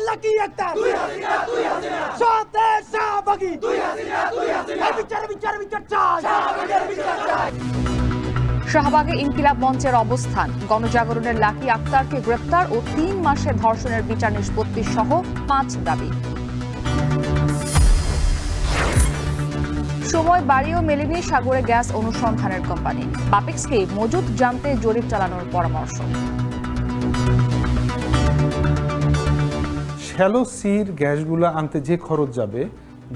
Lucky Akter, সতেজ শাহবাগী, বিচার চাই। শাহবাগে ইনকিলাব মঞ্চের অবস্থান, গণজাগরণের লাকি আক্তারকে গ্রেপ্তার ও 3 মাসের ধর্ষণের বিচার নিষ্পত্তি সহ 5 দাবি। সময় বাড়িয়েও মেলেনি সাগরে গ্যাস অনুসন্ধানের কোম্পানি। বাপেক্সকে মজুত জানতে জরিপ চালানোর পরামর্শ। শ্যালো সির গ্যাসগুলো আনতে যে খরচ যাবে,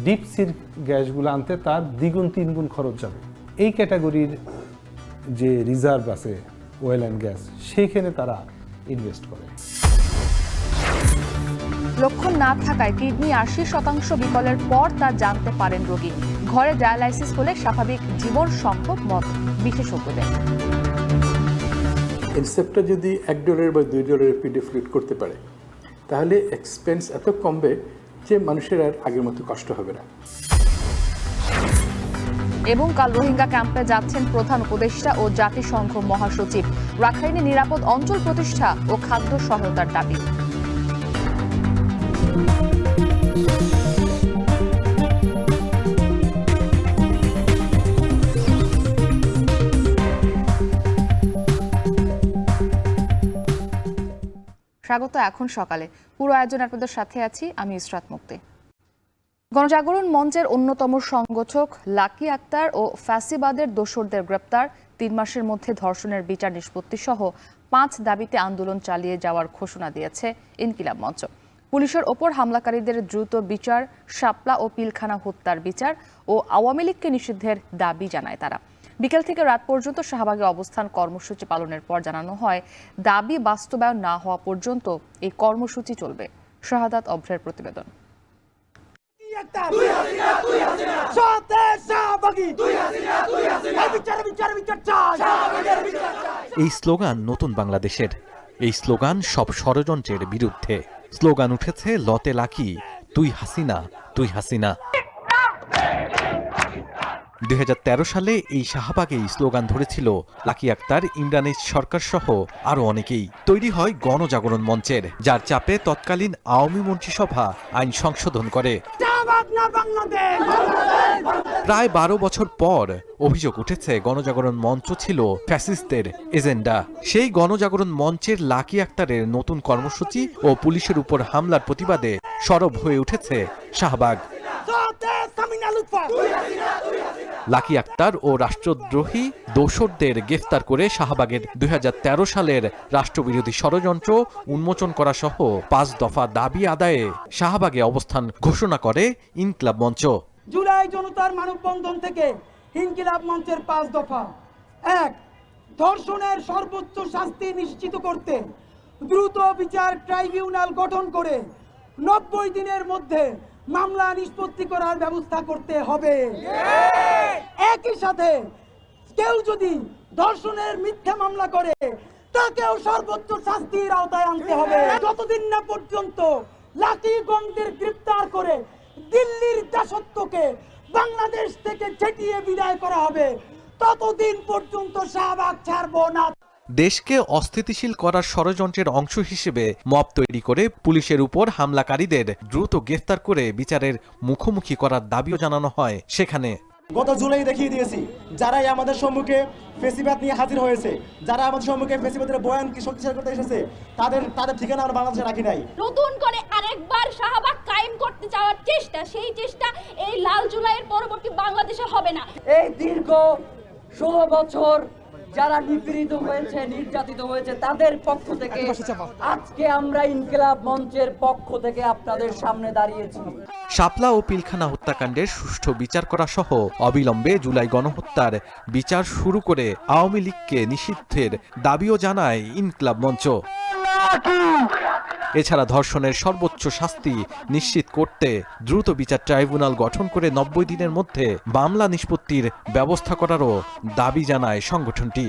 ডিপ সির গ্যাসগুলো আনতে তার দ্বিগুণ 3 গুণ খরচ যাবে। এই ক্যাটাগরির যে রিজার্ভ আছে অয়েল অ্যান্ড গ্যাস, সেইখানে তারা ইনভেস্ট করে। লক্ষণ না থাকায় কিডনি 80% বিকলের পর তা জানতে পারেন রোগী। ঘরে ডায়ালাইসিস হলে স্বাভাবিক জীবন সম্ভব মত বিশেষজ্ঞদের। ইনসেপ্টটা যদি $1 বা $2 পিডে ফ্লুইড করতে পারে, তাহলে এক্সপেন্স এত কমবে যে মানুষের আর আগের মতো কষ্ট হবে না। এবং কাল রোহিঙ্গা ক্যাম্পে যাচ্ছেন প্রধান উপদেষ্টা ও জাতিসংঘ মহাসচিব। রাখাইনে নিরাপদ অঞ্চল প্রতিষ্ঠা ও খাদ্য সহায়তার দাবি। স্বাগত এখন সকালে। পুরো আয়োজন আপনাদের সাথে আছি আমি ইসরাত মুক্তি। গণজাগরণ মঞ্চের অন্যতম সংগঠক লাকি আক্তার ও ফ্যাসিবাদের দোসরদের গ্রেপ্তার, 3 মাসের মধ্যে ধর্ষণের বিচার নিষ্পত্তি সহ 5 দাবিতে আন্দোলন চালিয়ে যাওয়ার ঘোষণা দিয়েছে ইনকিলাব মঞ্চ। পুলিশের ওপর হামলাকারীদের দ্রুত বিচার, শাপলা ও পিলখানা হত্যার বিচার ও আওয়ামী লীগকে নিষিদ্ধের দাবি জানায় তারা। বিকেল থেকে রাত পর্যন্ত শাহবাগে অবস্থান কর্মসূচি পালনের পর জানানো হয়, দাবি বাস্তবায়ন না হওয়া পর্যন্ত এই কর্মসূচি চলবে। শাহাদাত অভ্রের প্রতিবেদন। এই স্লোগান নতুন বাংলাদেশের, এই স্লোগান সব ষড়যন্ত্রের বিরুদ্ধে। স্লোগান উঠেছে লতে লাকি, তুই হাসিনা, তুই হাসিনা। 2013 সালে এই শাহবাগেই স্লোগান ধরেছিল লাকি আক্তার, ইমরানের সরকার সহ আরো অনেকেই। তৈরি হয় গণজাগরণ মঞ্চের, যার চাপে তৎকালীন আওয়ামী মন্ত্রিসভা আইন সংশোধন করে। প্রায় 12 বছর পর অভিযোগ উঠেছে গণজাগরণ মঞ্চ ছিল ফ্যাসিস্টদের এজেন্ডা। সেই গণজাগরণ মঞ্চের লাকি আক্তারের নতুন কর্মসূচি ও পুলিশের উপর হামলার প্রতিবাদে সরব হয়ে উঠেছে শাহবাগ। লাকি আক্তার ও রাষ্ট্রদ্রোহী দোসরদের গ্রেফতার করে শাহবাগের 2013 সালের রাষ্ট্রবিরোধী ষড়যন্ত্র উন্মোচন করা সহ 5 দফা দাবি আদায়ে শাহবাগে অবস্থান ঘোষণা করে ইনকিলাব মঞ্চ। জুলাই জনতার মানববন্ধন থেকে ইনকিলাব মঞ্চের 5 দফা। 1. ধর্ষণের সর্বোচ্চ শাস্তি নিশ্চিত করতে দ্রুত বিচার ট্রাইব্যুনাল গঠন করে 90 দিনের মধ্যে মামলা নিষ্পত্তি করার ব্যবস্থা করতে হবে। একই সাথে কেউ যদি ধর্ষণের মিথ্যা মামলা করে তাকেও সর্বোচ্চ শাস্তির আওতায় আনতে হবে। যতদিন না পর্যন্ত লাকি গংদের গ্রেফতার করে দিল্লির দাসত্বকে বাংলাদেশ থেকে ছেটিয়ে বিদায় করা হবে, ততদিন পর্যন্ত শাহবাগ ছাড়ব না। দেশকে অস্থিতিশীল করার ষড়যন্ত্রের অংশ হিসেবে মব তৈরি করে পুলিশের উপর হামলাকারীদের দ্রুত গ্রেফতার করে বিচারের মুখোমুখি করার দাবিও জানানো হয় সেখানে। গত জুলাই দেখিয়ে দিয়েছি, যারাই আমাদের সম্মুখে ফেসিবাদ নিয়ে হাজির হয়েছে, যারা আমাদের সম্মুখে ফেসিবাদের বয়ানকে শক্তিশালী করতে এসেছে, তাদের ঠিকানা আমরা বাংলাদেশে রাখি নাই। নতুন করে আরেকবার শাহবাগ কায়েম করতে যাওয়ার চেষ্টা, সেই চেষ্টা এই লাল জুলাইয়ের পরবর্তী বাংলাদেশে হবে না। এই দীর্ঘ 16 বছর যারা নিপীড়িত হয়েছে, নির্যাতিত হয়েছে, তাদের পক্ষ থেকে আজকে আমরা ইনকিলাব মঞ্চের পক্ষ থেকে আপনাদের সামনে দাঁড়িয়েছি। শাপলা ও পিলখানা হত্যাকাণ্ডের সুষ্ঠু বিচার করা সহ অবিলম্বে জুলাই গণহত্যার বিচার শুরু করে আওয়ামী লীগকে নিষিদ্ধের দাবিও জানায় ইনকিলাব মঞ্চ। এছাড়া ধর্ষণের সর্বোচ্চ শাস্তি নিশ্চিত করতে দ্রুত বিচার ট্রাইব্যুনাল গঠন করে 90 দিনের মধ্যে মামলা নিষ্পত্তির ব্যবস্থা করারও দাবি জানায় সংগঠনটি।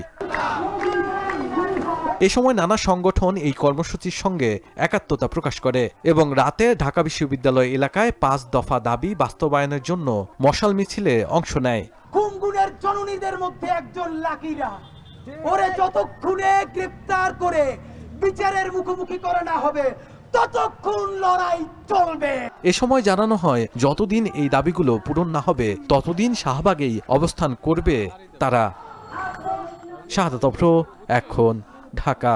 এ সময় নানা সংগঠন এই কর্মসূচির সঙ্গে একাত্মতা প্রকাশ করে এবং রাতে ঢাকা বিশ্ববিদ্যালয় এলাকায় 5 দফা দাবি বাস্তবায়নের জন্য মশাল মিছিলে অংশ নেয়। গুনগুনের জননীদের মধ্যে একজন লাকিরা, ওরে যতক্ষণে গ্রেফতার করে বিচারের মুখোমুখি করা না হবে ততক্ষণ লড়াই চলবে। এ সময় জানানো হয় যতদিন এই দাবিগুলো পূরণ না হবে ততদিন শাহবাগেই অবস্থান করবে তারা। শাহাদাত অভ্র, এখন, ঢাকা।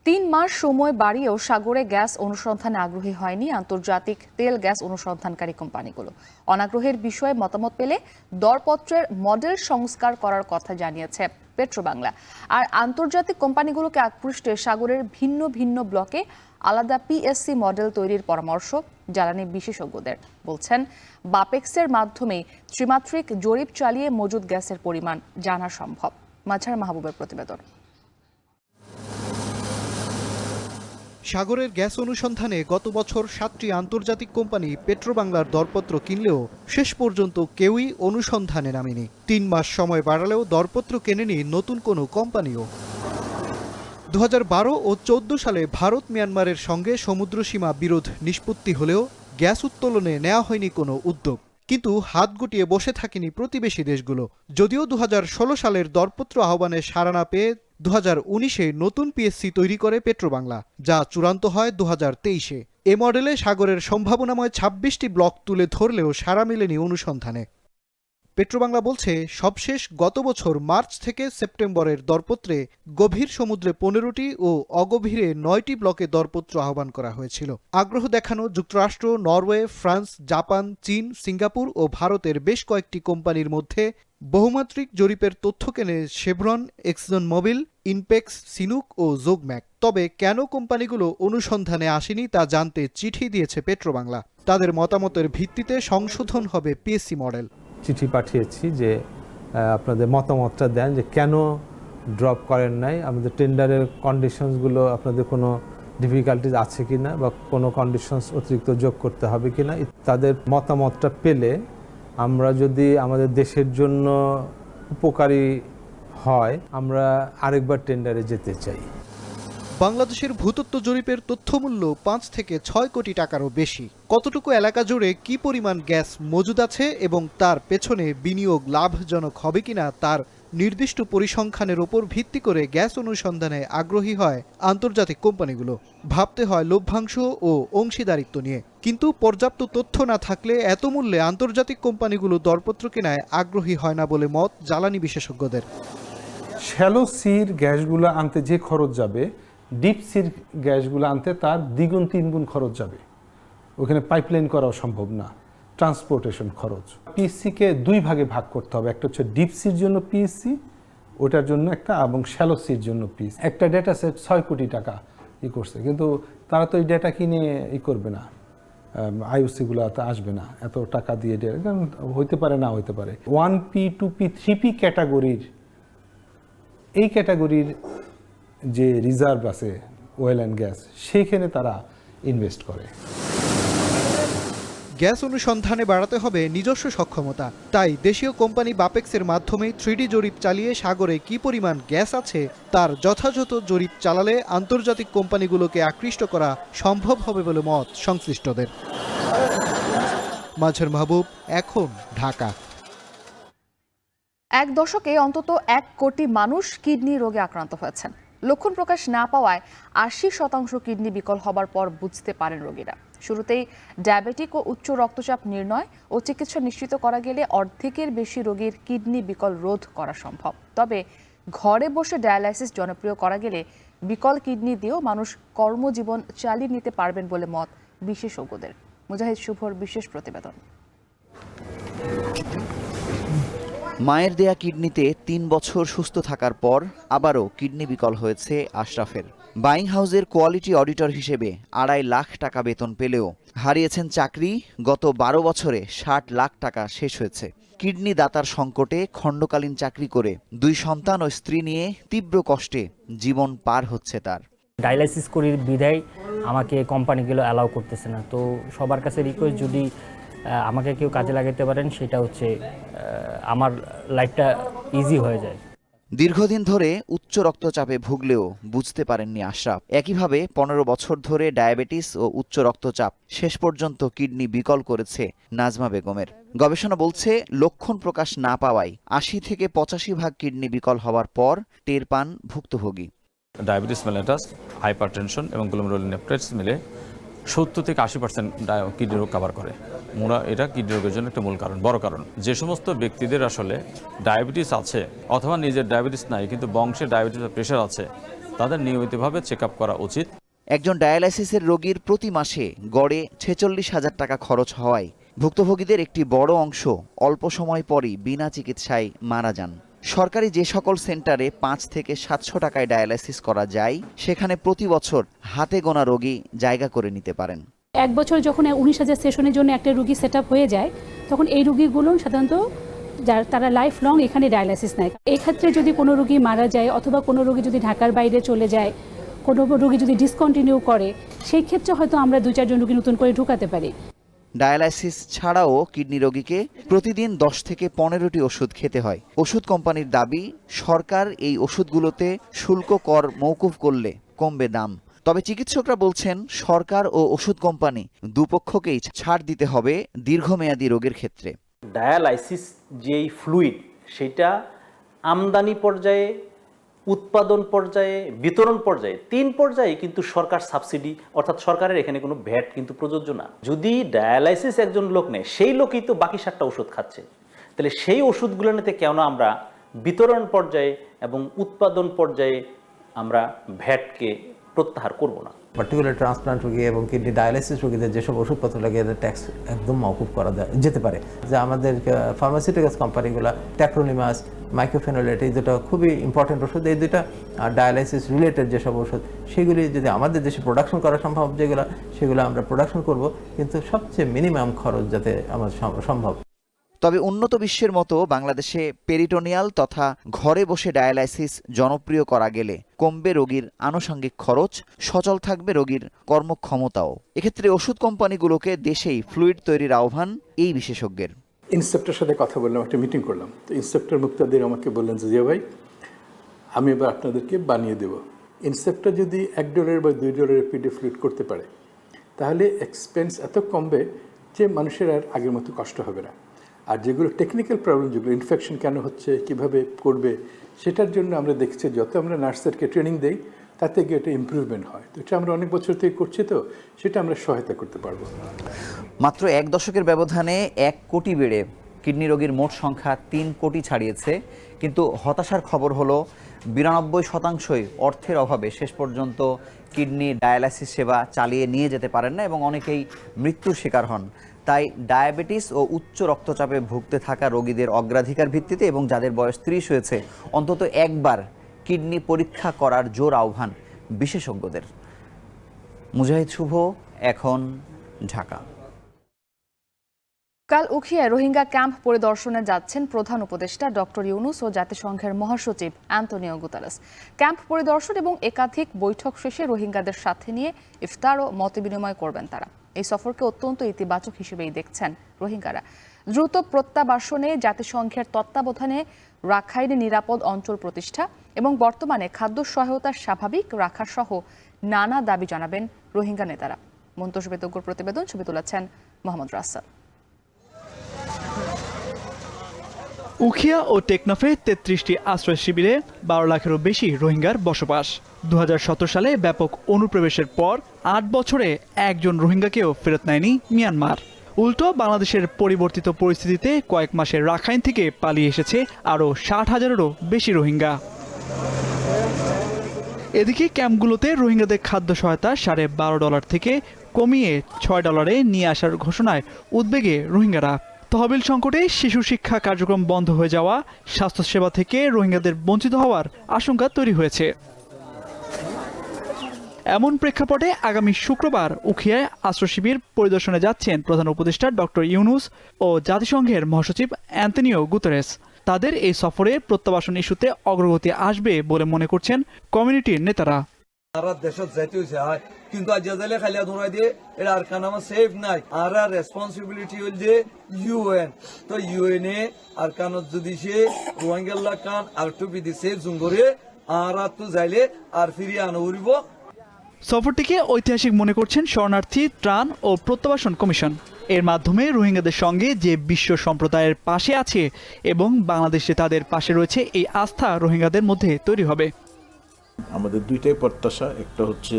৩ মাস সময় বাড়িয়েও সাগরে গ্যাস অনুসন্ধানে আগ্রহী হয়নি আন্তর্জাতিক তেল গ্যাস অনুসন্ধানকারী কোম্পানিগুলো। অনাগ্রহের বিষয়ে মতামত পেলে দরপত্রের মডেল সংস্কার করার কথা জানিয়েছে পেট্রোবাংলা। আর আন্তর্জাতিক কোম্পানিগুলোকে আকৃষ্টে সাগরের ভিন্ন ভিন্ন ব্লকে আলাদা পিএসসি মডেল তৈরির পরামর্শ জ্বালানি বিশেষজ্ঞদের। বলছেন বাপেক্সের মাধ্যমেই ত্রিমাত্রিক জরিপ চালিয়ে মজুদ গ্যাসের পরিমাণ জানা সম্ভব। মাঝার মাহবুবের প্রতিবেদন। সাগরের গ্যাস অনুসন্ধানে গত বছর 7টি আন্তর্জাতিক কোম্পানি পেট্রোবাংলার দরপত্র কিনলেও শেষ পর্যন্ত কেউই অনুসন্ধানে নামেনি। 3 মাস সময় বাড়ালেও দরপত্র কেনেনি নতুন কোনো কোম্পানিও। 2012 ও 14 সালে ভারত মিয়ানমারের সঙ্গে সমুদ্রসীমা বিরোধ নিষ্পত্তি হলেও গ্যাস উত্তোলনে নেওয়া হয়নি কোনো উদ্যোগ। কিন্তু হাত গুটিয়ে বসে থাকেনি প্রতিবেশী দেশগুলো। যদিও 2016 সালের দরপত্র আহ্বানে সাড়া না পেয়ে 2019-এ নতুন পিএসসি তৈরি করে পেট্রোবাংলা, যা চূড়ান্ত হয় 2023-এ। এ মডেলে সাগরের সম্ভাবনাময় 26টি ব্লক তুলে ধরলেও সাড়া মেলেনি অনুসন্ধানে। পেট্রোবাংলা বলছে সবশেষ গত বছর মার্চ থেকে সেপ্টেম্বরের দরপত্রে গভীর সমুদ্রে 15টি ও অগভীরে 9টি ব্লকে দরপত্র আহ্বান করা হয়েছিল। আগ্রহ দেখানো যুক্তরাষ্ট্র, নরওয়ে, ফ্রান্স, জাপান, চীন, সিঙ্গাপুর ও ভারতের বেশ কয়েকটি কোম্পানির মধ্যে বহুমাত্রিক জরিপের তথ্য কেনে শেভরন, এক্সন মোবিল, ইনপেক্স, সিনুক ও জোগম্যাক। তবে কেন কোম্পানিগুলো অনুসন্ধানে আসেনি তা জানতে চিঠি দিয়েছে পেট্রোবাংলা। তাদের মতামতের ভিত্তিতে সংশোধন হবে পিএসসি মডেল। চিঠি পাঠিয়েছি যে আপনাদের মতামতটা দেন যে কেন ড্রপ করেন নাই, আমাদের টেন্ডারের কন্ডিশনসগুলো আপনাদের কোনো ডিফিকাল্টিজ আছে কি না বা কোনো কন্ডিশনস অতিরিক্ত যোগ করতে হবে কি না। তাদের মতামতটা পেলে আমরা যদি আমাদের দেশের জন্য উপকারী হয় আমরা আরেকবার টেন্ডারে যেতে চাই। বাংলাদেশের ভূতত্ত্ব জরিপের তথ্যমূল্য 5 থেকে 6 কোটি টাকারও বেশি। কতটুকু এলাকা জুড়ে কি পরিমাণ গ্যাস মজুদ আছে এবং তার পেছনে বিনিয়োগ লাভজনক হবে কিনা তার নির্দিষ্ট পরিসংখ্যানের ওপর ভিত্তি করে গ্যাস অনুসন্ধানে আগ্রহী হয় আন্তর্জাতিক কোম্পানিগুলো। ভাবতে হয় লভ্যাংশ ও অংশীদারিত্ব নিয়ে। কিন্তু পর্যাপ্ত তথ্য না থাকলে এত মূল্যে আন্তর্জাতিক কোম্পানিগুলো দরপত্র কেনায় আগ্রহী হয় না বলে মত জ্বালানি বিশেষজ্ঞদের। শ্যালো সির গ্যাসগুলো আনতে যে খরচ যাবে, ডিপ সির গ্যাসগুলো আনতে তার দ্বিগুণ 3 গুণ খরচ যাবে। ওখানে পাইপলাইন করাও সম্ভব না, ট্রান্সপোর্টেশন খরচ। পিএসসিকে 2 ভাগে ভাগ করতে হবে, একটা হচ্ছে ডিপ সির জন্য পিএসসি, ওটার জন্য একটা, এবং শ্যালো সির জন্য পিএসসি। একটা ডেটা সেট 6 কোটি টাকা করছে, কিন্তু তারা তো এই ডেটা কিনে করবে না, আইওসিগুলো আসবে না এত টাকা দিয়ে। কারণ হইতে পারে, না হইতে পারে। 1P, 2P, 3P ক্যাটাগরির, এই ক্যাটাগরির যে রিজার্ভ আছে অয়েল অ্যান্ড গ্যাস, সেইখানে তারা ইনভেস্ট করে। গ্যাস অনুসন্ধানে বাড়াতে হবে নিজস্ব সক্ষমতা। তাই দেশীয় কোম্পানি বাপেক্সের মাধ্যমে 3D জরিপ চালিয়ে সাগরে কি পরিমাণ গ্যাস আছে তার যথাযথ জরিপ চালালে আন্তর্জাতিক কোম্পানিগুলোকে আকৃষ্ট করা সম্ভব হবে বলে মত সংশ্লিষ্টদের। মাঝার মাহবুব, এখন, ঢাকা। 1 দশকে অন্তত 1 কোটি মানুষ কিডনি রোগে আক্রান্ত হয়েছেন। লক্ষণ প্রকাশ না পাওয়ায় 80% কিডনি বিকল হবার পর বুঝতে পারেন রোগীরা। শুরুতেই ডায়াবেটিক ও উচ্চ রক্তচাপ নির্ণয় ও চিকিৎসা নিশ্চিত করা গেলে অর্ধেকের বেশি রোগীর কিডনি বিকল রোধ করা সম্ভব। তবে ঘরে বসে ডায়ালাইসিস জনপ্রিয় করা গেলে বিকল কিডনি দিয়েও মানুষ কর্মজীবন চালিয়ে নিতে পারবেন বলে মত বিশেষজ্ঞদের। মুজাহিদ শুভর বিশেষ প্রতিবেদন। মায়ের দেয়া কিডনিতে 3 বছর সুস্থ থাকার পর আবারও কিডনি বিকল হয়েছে আশরাফের। বাইং হাউসের কোয়ালিটি অডিটর হিসেবে 2.5 লাখ টাকা বেতন পেলেও হারিয়েছেন চাকরি। গত 12 বছরে 60 লাখ টাকা শেষ হয়েছে। কিডনি দাতার সংকটে খণ্ডকালীন চাকরি করে 2 সন্তান ও স্ত্রী নিয়ে তীব্র কষ্টে জীবন পার হচ্ছে তার। ডায়ালাইসিস করি বিধায় আমাকে কোম্পানিগুলো অ্যালাউ করতেছে না। তো সবার কাছে রিকোয়েস্ট, যদি আমাকে কেউ কাজে লাগাতে পারেন সেটা হচ্ছে আমার লাইফটা ইজি হয়ে যায়। দীর্ঘদিন ধরে উচ্চ রক্তচাপে ভুগলেও বুঝতে পারেননি আশরাফ। একইভাবে 15 বছর ধরে ডায়াবেটিস ও উচ্চ রক্তচাপ শেষ পর্যন্ত কিডনি বিকল করেছে নাজমা বেগমের। গবেষণা বলছে লক্ষণ প্রকাশ না পাওয়ায় 80 থেকে 85 ভাগ কিডনি বিকল হওয়ার পর টের পান ভুক্তভোগী। ডায়াবেটিস মেলিটাস, হাইপারটেনশন এবং গ্লোমেরুলোনেফ্রাইটিস মিলে 70 থেকে 80% কিডনি রোগ কভার করে। এটা কিডনি রোগের জন্য একটা মূল কারণ, বড় কারণ। যে সমস্ত ব্যক্তিদের আসলে ডায়াবেটিস আছে অথবা নিজের ডায়াবেটিস নাই কিন্তু বংশে ডায়াবেটিস বা প্রেশার আছে, তাদের নিয়মিতভাবে চেক আপ করা উচিত। একজন ডায়ালাইসিসের রোগীর প্রতি মাসে গড়ে 46,000 টাকা খরচ হওয়ায় ভুক্তভোগীদের একটি বড় অংশ অল্প সময় পরই বিনা চিকিৎসায় মারা যান। সরকারি যে সকল সেন্টারে 5 থেকে 700 টাকায় ডায়ালাইসিস করা যায়, সেখানে প্রতি বছর হাতে গোনা রোগী জায়গা করে নিতে পারেন। এক বছর যখন 19,000 সেশনের জন্য একটা রুগী সেট আপ হয়ে যায়, তখন এই রুগীগুলো সাধারণত তারা লাইফ লং এখানে ডায়ালাইসিস নেয়। এই ক্ষেত্রে যদি কোনো রুগী মারা যায় অথবা কোনো রুগী যদি ঢাকার বাইরে চলে যায়, কোনো রুগী যদি ডিসকন্টিনিউ করে, সেই ক্ষেত্রে হয়তো আমরা 2-4 জন রুগী নতুন করে ঢুকাতে পারি। ডায়ালাইসিস ছাড়াও কিডনি রোগীকে প্রতিদিন 10 থেকে 15টি ওষুধ খেতে হয়। ওষুধ কোম্পানির দাবি, সরকার এই ওষুধগুলোতে শুল্ক কর মওকুফ করলে কমবে দাম। তবে চিকিৎসকরা বলছেন, সরকার ও ওষুধ কোম্পানি দুপক্ষকেই ছাড় দিতে হবে দীর্ঘমেয়াদী রোগের ক্ষেত্রে। ডায়ালাইসিস যেই ফ্লুইড, সেটা আমদানি পর্যায়ে, উৎপাদন পর্যায়ে, বিতরণ পর্যায়ে, 3 পর্যায়ে কিন্তু সরকার সাবসিডি, অর্থাৎ সরকারের এখানে কোনো ভ্যাট কিন্তু প্রযোজ্য না। যদি ডায়ালাইসিস একজন লোক নেয়, সেই লোকই তো বাকি 7টা ওষুধ খাচ্ছে, তাহলে সেই ওষুধগুলো নিতে কেন আমরা বিতরণ পর্যায়ে এবং উৎপাদন পর্যায়ে আমরা ভ্যাটকে প্রত্যাহার করব না? পার্টিকুলার ট্রান্সপ্লান্ট রোগী এবং কিডনি ডায়ালাইসিস রোগীদের যেসব ওষুধপত্র লাগে, এদের ট্যাক্স একদম মওকুফ করা যেতে পারে। যে আমাদের ফার্মাসিউটিক্যালস কোম্পানিগুলো ট্যাক্রোনিমাস, মাইক্রোফেনোলেট, এই দুটো খুবই ইম্পর্টেন্ট ওষুধ। এই দুটো ডায়ালাইসিস রিলেটেড যেসব ওষুধ, সেগুলি যদি আমাদের দেশে প্রোডাকশন করা সম্ভব, সেগুলো আমরা প্রোডাকশন করব, কিন্তু সবচেয়ে মিনিমাম খরচ যাতে আমার সম্ভব। তবে উন্নত বিশ্বের মতো বাংলাদেশে পেরিটোনিয়াল তথা ঘরে বসে ডায়ালাইসিস জনপ্রিয় করা গেলে কমবে রোগীর আনুষঙ্গিক খরচ, সচল থাকবে রোগীর কর্মক্ষমতাও। এক্ষেত্রে ওষুধ কোম্পানিগুলোকে দেশেই ফ্লুইড তৈরির আহ্বান এই বিশেষজ্ঞের। ইন্সপেক্টরের সাথে কথা বললাম, একটা মিটিং করলাম। তো ইন্সপেক্টর মুক্তাদির আমাকে বললেন যে, জিয়া ভাই, আমি এবার আপনাদেরকে বানিয়ে দেব। ইন্সপেক্টর যদি $1 বা $2 পিডি ফ্লুইড করতে পারে, তাহলে এক্সপেন্স এত কমবে যে মানুষের আর আগের মতো কষ্ট হবে না। আর যেগুলো টেকনিক্যাল প্রবলেম, যেগুলো ইনফেকশন কেন হচ্ছে, কিভাবে করবে, সেটার জন্য আমরা দেখছি যত আমরা নার্সদেরকে ট্রেনিং দেই, তাতে গিয়ে এটা ইমপ্রুভমেন্ট হয়। তো এটা আমরা অনেক বছর থেকে করছি, তো সেটা আমরা সহায়তা করতে পারবো। মাত্র 1 দশকের ব্যবধানে 1 কোটি বেড়ে কিডনি রোগীর মোট সংখ্যা 3 কোটি ছাড়িয়েছে। কিন্তু হতাশার খবর হলো 92% অর্থের অভাবে শেষ পর্যন্ত কিডনি ডায়ালাইসিস সেবা চালিয়ে নিয়ে যেতে পারেন না এবং অনেকেই মৃত্যুর শিকার হন। তাই ডায়াবেটিস ও উচ্চ রক্তচাপে ভুগতে থাকা রোগীদের অগ্রাধিকার ভিত্তিতে এবং যাদের বয়স 30 হয়েছে, অন্তত একবার কিডনি পরীক্ষা করার জোর আহ্বান বিশেষজ্ঞদের। মুজাহিদ শুভ, এখন ঢাকা। কাল উখিয়ায় রোহিঙ্গা ক্যাম্প পরিদর্শনে যাচ্ছেন প্রধান উপদেষ্টা ডক্টর ইউনুস ও জাতিসংঘের মহাসচিব অ্যান্তোনিও গুতেরেস। ক্যাম্প পরিদর্শন এবং একাধিক বৈঠক শেষে রোহিঙ্গাদের সাথে নিয়ে ইফতার ও মতবিনিময় করবেন তারা। এই সফরকে অত্যন্ত ইতিবাচক হিসেবেই দেখছেন রোহিঙ্গারা। দ্রুত প্রত্যাবাসনে জাতিসংঘের তত্ত্বাবধানে রাখাইনে নিরাপদ অঞ্চল প্রতিষ্ঠা এবং বর্তমানে খাদ্য সহায়তা স্বাভাবিক রাখা সহ নানা দাবি জানাবেন রোহিঙ্গা নেতারা। মন্তব্যবিজ্ঞর প্রতিবেদন, ছবি তুলেছেন মোহাম্মদ রাসেল। উখিয়া ও টেকনাফে 33টি আশ্রয় শিবিরে 12 লাখেরও বেশি রোহিঙ্গার বসবাস। 2017 সালে ব্যাপক অনুপ্রবেশের পর 8 বছরে একজন রোহিঙ্গাকেও ফেরত নেয়নি মিয়ানমার। উল্টো বাংলাদেশের পরিবর্তিত পরিস্থিতিতে কয়েক মাসে রাখাইন থেকে পালিয়ে এসেছে আরও 60,000-এরও বেশি রোহিঙ্গা। এদিকে ক্যাম্পগুলোতে রোহিঙ্গাদের খাদ্য সহায়তা $12.5 থেকে কমিয়ে $6 নিয়ে আসার ঘোষণায় উদ্বেগে রোহিঙ্গারা। তহবিল সংকটে শিশু শিক্ষা কার্যক্রম বন্ধ হয়ে যাওয়া, স্বাস্থ্যসেবা থেকে রোহিঙ্গাদের বঞ্চিত হওয়ার আশঙ্কা তৈরি হয়েছে। এমন প্রেক্ষাপটে আগামী শুক্রবার উখিয়ায় আশ্রয় শিবির পরিদর্শনে যাচ্ছেন প্রধান উপদেষ্টা ডক্টর ইউনুস ও জাতিসংঘের মহাসচিব অ্যান্তোনিও গুতেরেস। তাদের এই সফরে প্রত্যাবাসন ইস্যুতে অগ্রগতি আসবে বলে মনে করছেন কমিউনিটির নেতারা। সারা দেশত যাইতে হইছে হয়, কিন্তু আজ যাইলে খালিয়া ধরাই দিয়ে এটা আর কান আমার সেফ নাই। আর রেসপন্সিবিলিটি হইল যে ইউএন, তো ইউএনএ আর কানত যদি সে রোহিঙ্গা কান আর টুপি দিছে জুঙ্গরে আর তো যাইলে আর ফিরিয়ে আনো উড়িব। সফরটিকে ঐতিহাসিক মনে করছেন শরণার্থী ত্রাণ ও প্রত্যাবাসন কমিশন। এর মাধ্যমে রোহিঙ্গাদের সঙ্গে যে বিশ্ব সম্প্রদায়ের পাশে আছে এবং বাংলাদেশে তাদের পাশে রয়েছে, এই আস্থা রোহিঙ্গাদের মধ্যে তৈরি হবে। আমাদের দুইটাই প্রত্যাশা, একটা হচ্ছে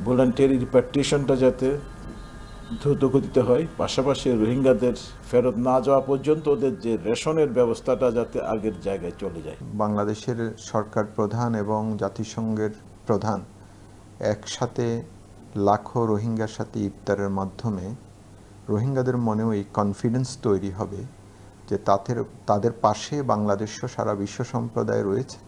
ভলান্টিয়ারি রিপাট্রিয়েশনটা যাতে দ্রুত গতিতে হয়, পাশাপাশি রোহিঙ্গাদের ফেরত না যাওয়া পর্যন্ত ওদের যে রেশনের ব্যবস্থাটা যাতে আগের জায়গায় চলে যায়। বাংলাদেশের সরকার প্রধান এবং জাতিসংঘের প্রধান একসাথে লাখো রোহিঙ্গার সাথে ইফতারের মাধ্যমে রোহিঙ্গাদের মনেও এই কনফিডেন্স তৈরি হবে যে তাদের পাশে বাংলাদেশও সারা বিশ্ব সম্প্রদায় রয়েছে।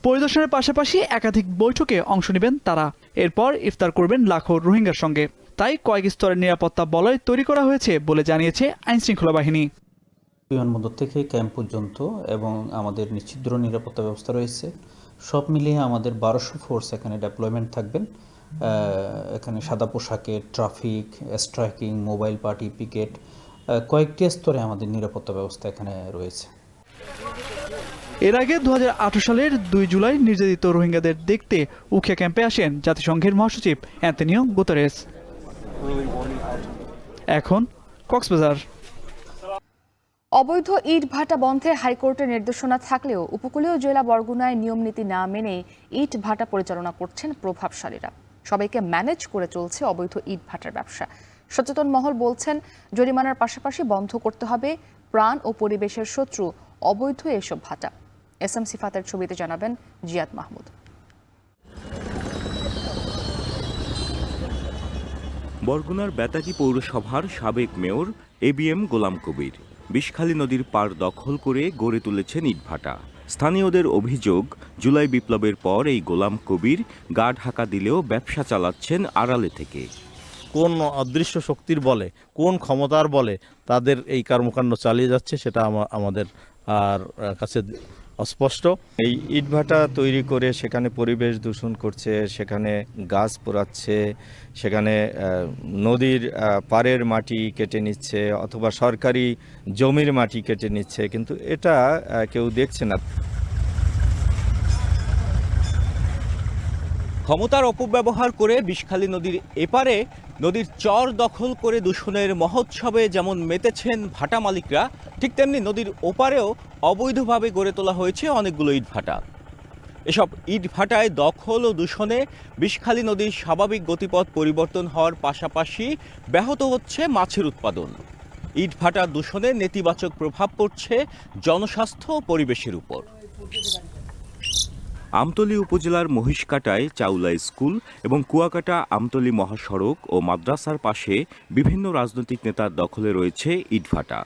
পরিদর্শনের পাশাপাশি একাধিক বৈঠকে অংশ নেবেন তারা। এরপর ইফতার করবেন লাখো রোহিঙ্গার সঙ্গে। তাই কয়েক স্তরের নিরাপত্তা বলয় তৈরি করা হয়েছে বলে জানিয়েছে আইনশৃঙ্খলা বাহিনী। বিমানবন্দর থেকে ক্যাম্প পর্যন্ত এবং আমাদের নিশ্চিদ্র নিরাপত্তা ব্যবস্থা রয়েছে। সব মিলিয়ে আমাদের 1200 ফোর্স এখানে ডেপ্লয়মেন্ট থাকবেন। এখানে সাদা পোশাকে traffic, striking, mobile party, picket, কয়েকটি স্তরে আমাদের নিরাপত্তা ব্যবস্থা এখানে রয়েছে। এর আগে 2018 সালের 2 জুলাই নির্যাতিত রোহিঙ্গাদের দেখতে উখিয়া ক্যাম্পে আসেন জাতিসংঘের মহাসচিব অ্যান্তনিও গুতেরেস। এখন কক্সবাজার। অবৈধ ইট ভাটা বন্ধে হাইকোর্টের নির্দেশনা থাকলেও উপকূলীয় জেলা বরগুনায় নিয়মনীতি না মেনে ইট ভাটা পরিচালনা করছেন প্রভাবশালীরা। সবাইকে ম্যানেজ করে চলছে অবৈধ ইট ভাটার ব্যবসা। সচেতন মহল বলছেন জরিমানার পাশাপাশি বন্ধ করতে হবে প্রাণ ও পরিবেশের শত্রু অবৈধ এসব ভাটা। এসএম সিফাতের ছবিতে জানাবেন জিয়াদ মাহমুদ। বরগুনার বেতাকি পৌরসভার সাবেক মেয়র এবিএম গোলাম কবির বিষখালী নদীর পাড় দখল করে গড়ে তুলেছেন ইটভাটা। স্থানীয়দের অভিযোগ, জুলাই বিপ্লবের পর এই গোলাম কবির গা ঢাকা দিলেও ব্যবসা চালাচ্ছেন আড়ালে থেকে। কোন অদৃশ্য শক্তির বলে, কোন ক্ষমতার বলে তাদের এই কর্মকাণ্ড চালিয়ে যাচ্ছে সেটা আমাদের আর কাছে অস্পষ্ট। এই ইটভাটা তৈরি করে সেখানে পরিবেশ দূষণ করছে, সেখানে গাছ পোড়াচ্ছে, সেখানে নদীর পাড়ের মাটি কেটে নিচ্ছে অথবা সরকারি জমির মাটি কেটে নিচ্ছে, কিন্তু এটা কেউ দেখছে না। ক্ষমতার অপব্যবহার করে বিষখালী নদীর এপারে নদীর চর দখল করে দূষণের মহোৎসবে যেমন মেতেছেন ভাটা মালিকরা, ঠিক তেমনি নদীর ওপারেও অবৈধভাবে গড়ে তোলা হয়েছে অনেকগুলো ইটভাটা। এসব ইটভাটায় দখল ও দূষণে বিষখালী নদীর স্বাভাবিক গতিপথ পরিবর্তন হওয়ার পাশাপাশি ব্যাহত হচ্ছে মাছের উৎপাদন। ইটভাটা দূষণে নেতিবাচক প্রভাব পড়ছে জনস্বাস্থ্য ও পরিবেশের উপর। আমতলী উপজেলার মহিষকাটায় চাউলা স্কুল এবং কুয়াকাটা আমতলী মহাসড়ক ও মাদ্রাসার পাশে বিভিন্ন রাজনৈতিক নেতার দখলে রয়েছে ইটভাটা।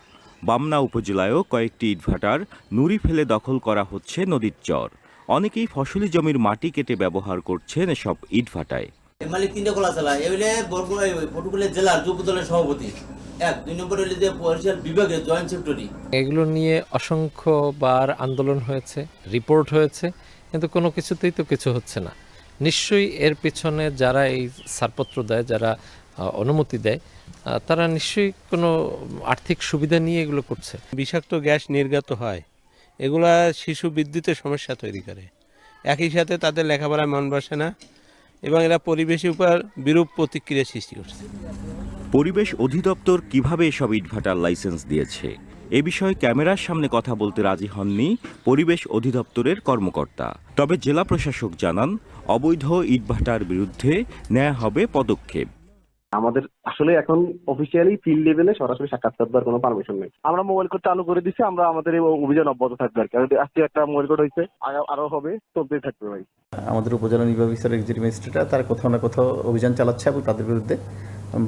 বামনা উপজেলায়ও কয়েকটি ইটভাটার নুড়ি ফেলে দখল করা হচ্ছে নদীর চর। অনেকেই ফসলি জমির মাটি কেটে ব্যবহার করছেন এসব ইটভাটায়। মালিক 3টা কলা চালায়, এবারে পটুয়াখালী জেলার যুব দলের সভাপতি, 2 নম্বর হলে যে বরিশাল বিভাগের জয়েন্ট সেক্রেটারি। এগুলো নিয়ে অসংখ্যবার আন্দোলন হয়েছে, রিপোর্ট হয়েছে, কিন্তু কোনো কিছুতেই তো কিছু হচ্ছে না। নিশ্চয়ই এর পেছনে যারা এই ছাড়পত্র দেয়, যারা অনুমতি দেয়, তারা নিশ্চয়ই কোনো আর্থিক সুবিধা নিয়ে এগুলো করছে। বিষাক্ত গ্যাস নির্গত হয়, এগুলা শিশু বিদ্যুতের সমস্যা তৈরি করে, একই সাথে তাদের লেখাপড়ায় মন বসে না এবং এরা পরিবেশের উপর বিরূপ প্রতিক্রিয়া সৃষ্টি করছে। পরিবেশ অধিদপ্তর কিভাবে এসব ইটভাটার লাইসেন্স দিয়েছে এ বিষয়ে ক্যামেরার সামনে কথা বলতে রাজি হননি পরিবেশ অধিদপ্তরের কর্মকর্তা। তবে জেলা প্রশাসক জানান, অবৈধ ইটভাটার বিরুদ্ধে নেওয়া হবে পদক্ষেপ। আমাদের আসলে এখন অফিসিয়ালি ফিল্ড লেভেলে সরাসরি সাক্ষাৎকার দেওয়ার কোনো পারমিশন নেই। আমরা মোবাইল কোড চালু করে দিচ্ছি, আমরা আমাদের এই অভিযান অব্যাহত থাকবে আর কি। আজকে একটা মোবাইল কোড হয়েছে, আরো হবে, চলতেই থাকবে ভাই। আমাদের উপজেলা নির্বাহী অফিসার এক্সিকিউটিভ ম্যাজিস্ট্রেটরা তারা কোথাও না কোথাও অভিযান চালাচ্ছে এবং তাদের বিরুদ্ধে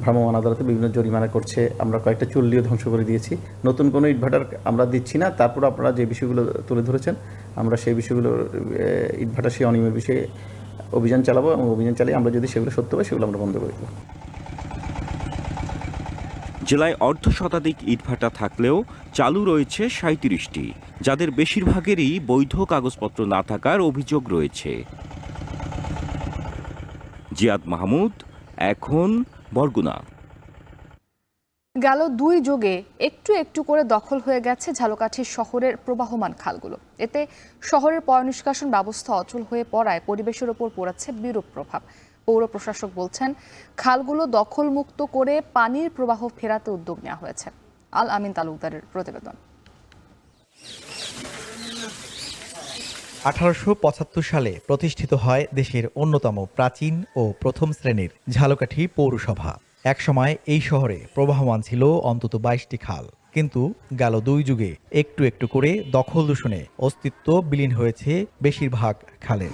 ভ্রাম্যমাণ আদালতে বিভিন্ন জরিমানা করছে। আমরা কয়েকটা চুল্লিও ধ্বংস করে দিয়েছি। নতুন কোনো ইটভাটার আমরা দিচ্ছি না। তারপর আপনারা যে বিষয়গুলো তুলে ধরেছেন, আমরা সেই বিষয়গুলো ইটভাটা সেই অনিয়মের বিষয়ে অভিযান চালাবো এবং অভিযান চালিয়ে আমরা যদি সেগুলো সত্য হয় সেগুলো আমরা বন্ধ করে দেবো। জেলায় অর্ধশতাধিক ইটভাটা থাকলেও চালু রয়েছে 37টি, যাদের বেশিরভাগেরই বৈধ কাগজপত্র না থাকার অভিযোগ রয়েছে। জিয়াদ মাহমুদ, এখন বরগুনা। গেল 2 যুগে একটু একটু করে দখল হয়ে গেছে ঝালকাঠি শহরের প্রবাহমান খালগুলো। এতে শহরের পয়ঃনিষ্কাশন ব্যবস্থা অচল হয়ে পড়ায় পরিবেশের ওপর পড়েছে বিরূপ প্রভাব। পৌর প্রশাসক বলছেন, খালগুলো দখলমুক্ত করে পানির প্রবাহ ফেরাতে উদ্যোগ নেওয়া হয়েছে। আল আমিন তালুকদারের প্রতিবেদন। 1875 সালে প্রতিষ্ঠিত হয় দেশের অন্যতম প্রাচীন ও প্রথম শ্রেণীর ঝালকাঠি পৌরসভা। একসময় এই শহরে প্রবাহমান ছিল অন্তত 22টি খাল, কিন্তু গেল 2 যুগে একটু একটু করে দখল দূষণে অস্তিত্ব বিলীন হয়েছে বেশিরভাগ খালের।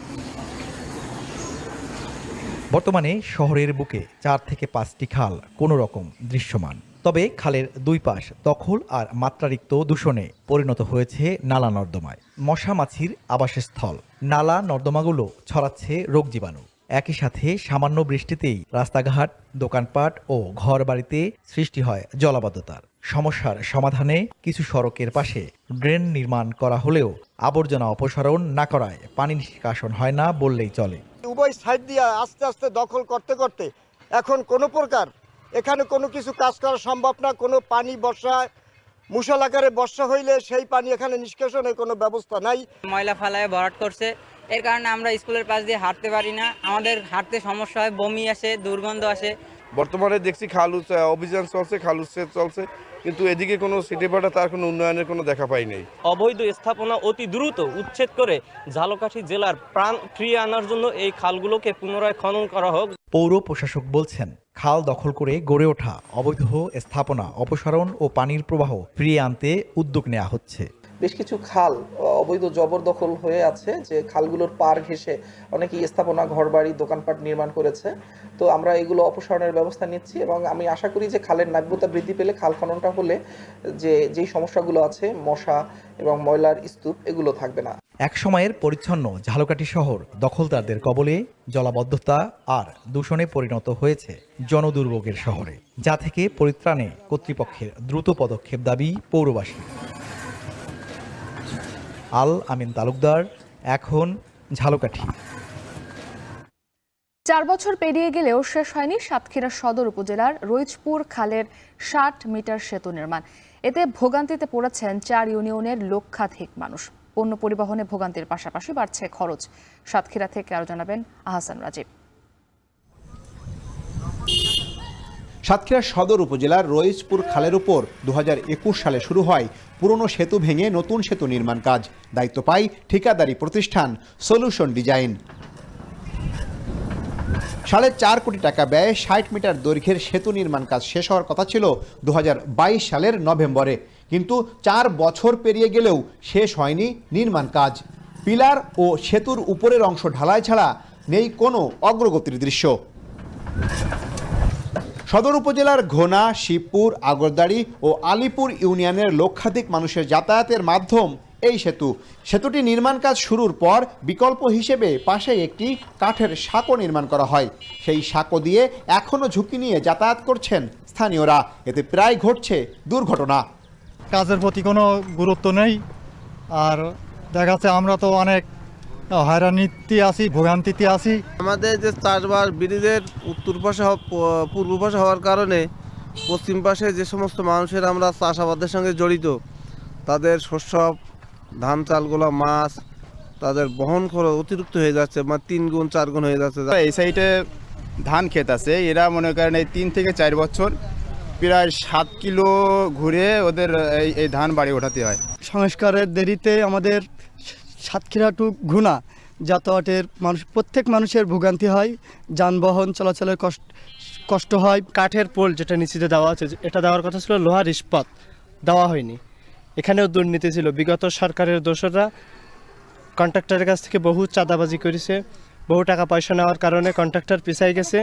বর্তমানে শহরের বুকে 4 থেকে 5টি খাল কোনো রকম দৃশ্যমান। তবে খালের 2 পাশ দখল আর মাত্রাতিরিক্ত দূষণে পরিণত হয়েছে নালা নর্দমায়। মশা মাছির আবাসস্থল। নালা নর্দমাগুলো ছড়াচ্ছে রোগ জীবাণু। একই সাথে সামান্য বৃষ্টিতেই রাস্তাঘাট, দোকানপাট ও ঘরবাড়িতে সৃষ্টি হয় জলাবদ্ধতার। সমস্যার সমাধানে কিছু সড়কের পাশে ড্রেন নির্মাণ করা হলেও আবর্জনা অপসারণ না করায় পানি নিষ্কাশন হয় না বললেই চলে। উভয় সাইড দিয়ে আস্তে আস্তে দখল করতে করতে এখন কোনো প্রকার এখানে কোনো কিছু কাজ করা সম্ভব না। কোনো পানি বর্ষায় মুষল আকারে বর্ষা হইলে সেই পানি এখানে নিষ্কাশনের কোনো ব্যবস্থা নাই। ময়লা ফালায় ভরাট করছে, এর কারণে আমরা স্কুলের পাশ দিয়ে হাঁটতে পারি না। আমাদের হাঁটতে সমস্যা হয়, বমি আসে, দুর্গন্ধ আসে। বর্তমানে দেখছি খাল অভিযান চলছে, খাল উচ্ছেদ চলছে, কিন্তু এদিকে কোনো সিটিপাড়া তার কোনো উন্নয়নের কোনো দেখা পাই নাই। অবৈধ স্থাপনা অতি দ্রুত উচ্ছেদ করে ঝালকাঠি জেলার প্রাণ ফিরিয়ে আনার জন্য এই খালগুলোকে পুনরায় খনন করা হোক। পৌর প্রশাসক বলছেন, খাল দখল করে গড়ে ওঠা অবৈধ স্থাপনা অপসারণ ও পানির প্রবাহ ফিরিয়ে আনতে উদ্যোগ নেওয়া হচ্ছে। বেশ কিছু খাল অবৈধ জবরদখল হয়ে আছে, যে খালগুলোর পার ঘেঁষে অনেকেই স্থাপনা, ঘরবাড়ি, দোকানপাট নির্মাণ করেছে। তো আমরা এগুলো অপসারণের ব্যবস্থা নিচ্ছি এবং আমি আশা করি যে খালের নাব্যতা বৃদ্ধি পেলে, খাল খননটা হলে যেই সমস্যাগুলো আছে, মশা এবং ময়লার স্তূপ, এগুলো থাকবে না। এক সময়ের পরিচ্ছন্ন ঝালকাঠি শহর দখলদারদের কবলে জলাবদ্ধতা আর দূষণে পরিণত হয়েছে জনদুর্ভোগের শহরে, যা থেকে পরিত্রাণে কর্তৃপক্ষের দ্রুত পদক্ষেপ দাবি পৌরবাসী। আল আমিন তালুকদার, এখন ঝালকাঠি। 4 বছর পেরিয়ে গেলেও শেষ হয়নি সাতক্ষীরা সদর উপজেলার রইচপুর খালের 60 মিটার সেতু নির্মাণ। এতে ভোগান্তিতে পড়েছেন 4 ইউনিয়নের লক্ষাধিক মানুষ। পণ্য পরিবহনে ভোগান্তির পাশাপাশি বাড়ছে খরচ। সাতক্ষীরা থেকে আরো জানাবেন আহসান রাজীব। সাতক্ষীরা সদর উপজেলার রইচপুর খালের উপর 2021 সালে শুরু হয় পুরনো সেতু ভেঙে নতুন সেতু নির্মাণ কাজ। দায়িত্ব পায় ঠিকাদারি প্রতিষ্ঠান সলিউশন ডিজাইন। 4.5 কোটি টাকা ব্যয়ে 60 মিটার দৈর্ঘ্যের সেতু নির্মাণ কাজ শেষ হওয়ার কথা ছিল 2022 সালের নভেম্বরে, কিন্তু 4 বছর পেরিয়ে গেলেও শেষ হয়নি নির্মাণ কাজ। পিলার ও সেতুর উপরের অংশ ঢালাই ছাড়া নেই কোনো অগ্রগতির দৃশ্য। সদর উপজেলার ঘোনা, শিবপুর, আগরদাড়ি ও আলিপুর ইউনিয়নের লক্ষাধিক মানুষের যাতায়াতের মাধ্যম এই সেতুটি নির্মাণ কাজ শুরুর পর বিকল্প হিসেবে পাশে একটি কাঠের সাঁকো নির্মাণ করা হয়। সেই সাঁকো দিয়ে এখনও ঝুঁকি নিয়ে যাতায়াত করছেন স্থানীয়রা। এতে প্রায় ঘটছে দুর্ঘটনা। কাজের প্রতি কোনো গুরুত্ব নেই, আর দেখা যাচ্ছে আমরা তো অনেক হয়রানিতে আছি, ভোগান্তিতে আছি। আমাদের যে চাষবাস ব্রিজের উত্তর পাশে পূর্ব পাশে হওয়ার কারণে পশ্চিম পাশে যে সমস্ত মানুষের আমরা চাষাবাদের সঙ্গে জড়িত, তাদের শস্য, ধান চালগুলো, মাছ, তাদের বহন খরচ অতিরিক্ত হয়ে যাচ্ছে, 3 গুণ 4 গুণ হয়ে যাচ্ছে। এই সাইডে ধান ক্ষেত আছে, এরা মনে করেন এই 3 থেকে 4 বছর প্রায় 7 কিলো ঘুরে ওদের এই ধান বাড়ি ওঠাতে হয়। সংস্কারের দেরিতে আমাদের সাতক্ষীরা টু ঘুনা যাতায়াতের প্রত্যেক মানুষের ভোগান্তি হয়, যানবাহন চলাচলের কষ্ট হয়। কাঠের পোল যেটা নিচেতে দেওয়া আছে, এটা দেওয়ার কথা ছিল লোহার ইস্পাত, দেওয়া হয়নি। এখানেও দুর্নীতি ছিল। বিগত সরকারের দোসররা কন্ট্রাক্টরের কাছ থেকে বহু চাঁদাবাজি করেছে, বহু টাকা পয়সা নেওয়ার কারণে কন্ট্রাক্টর পিছাই গেছে।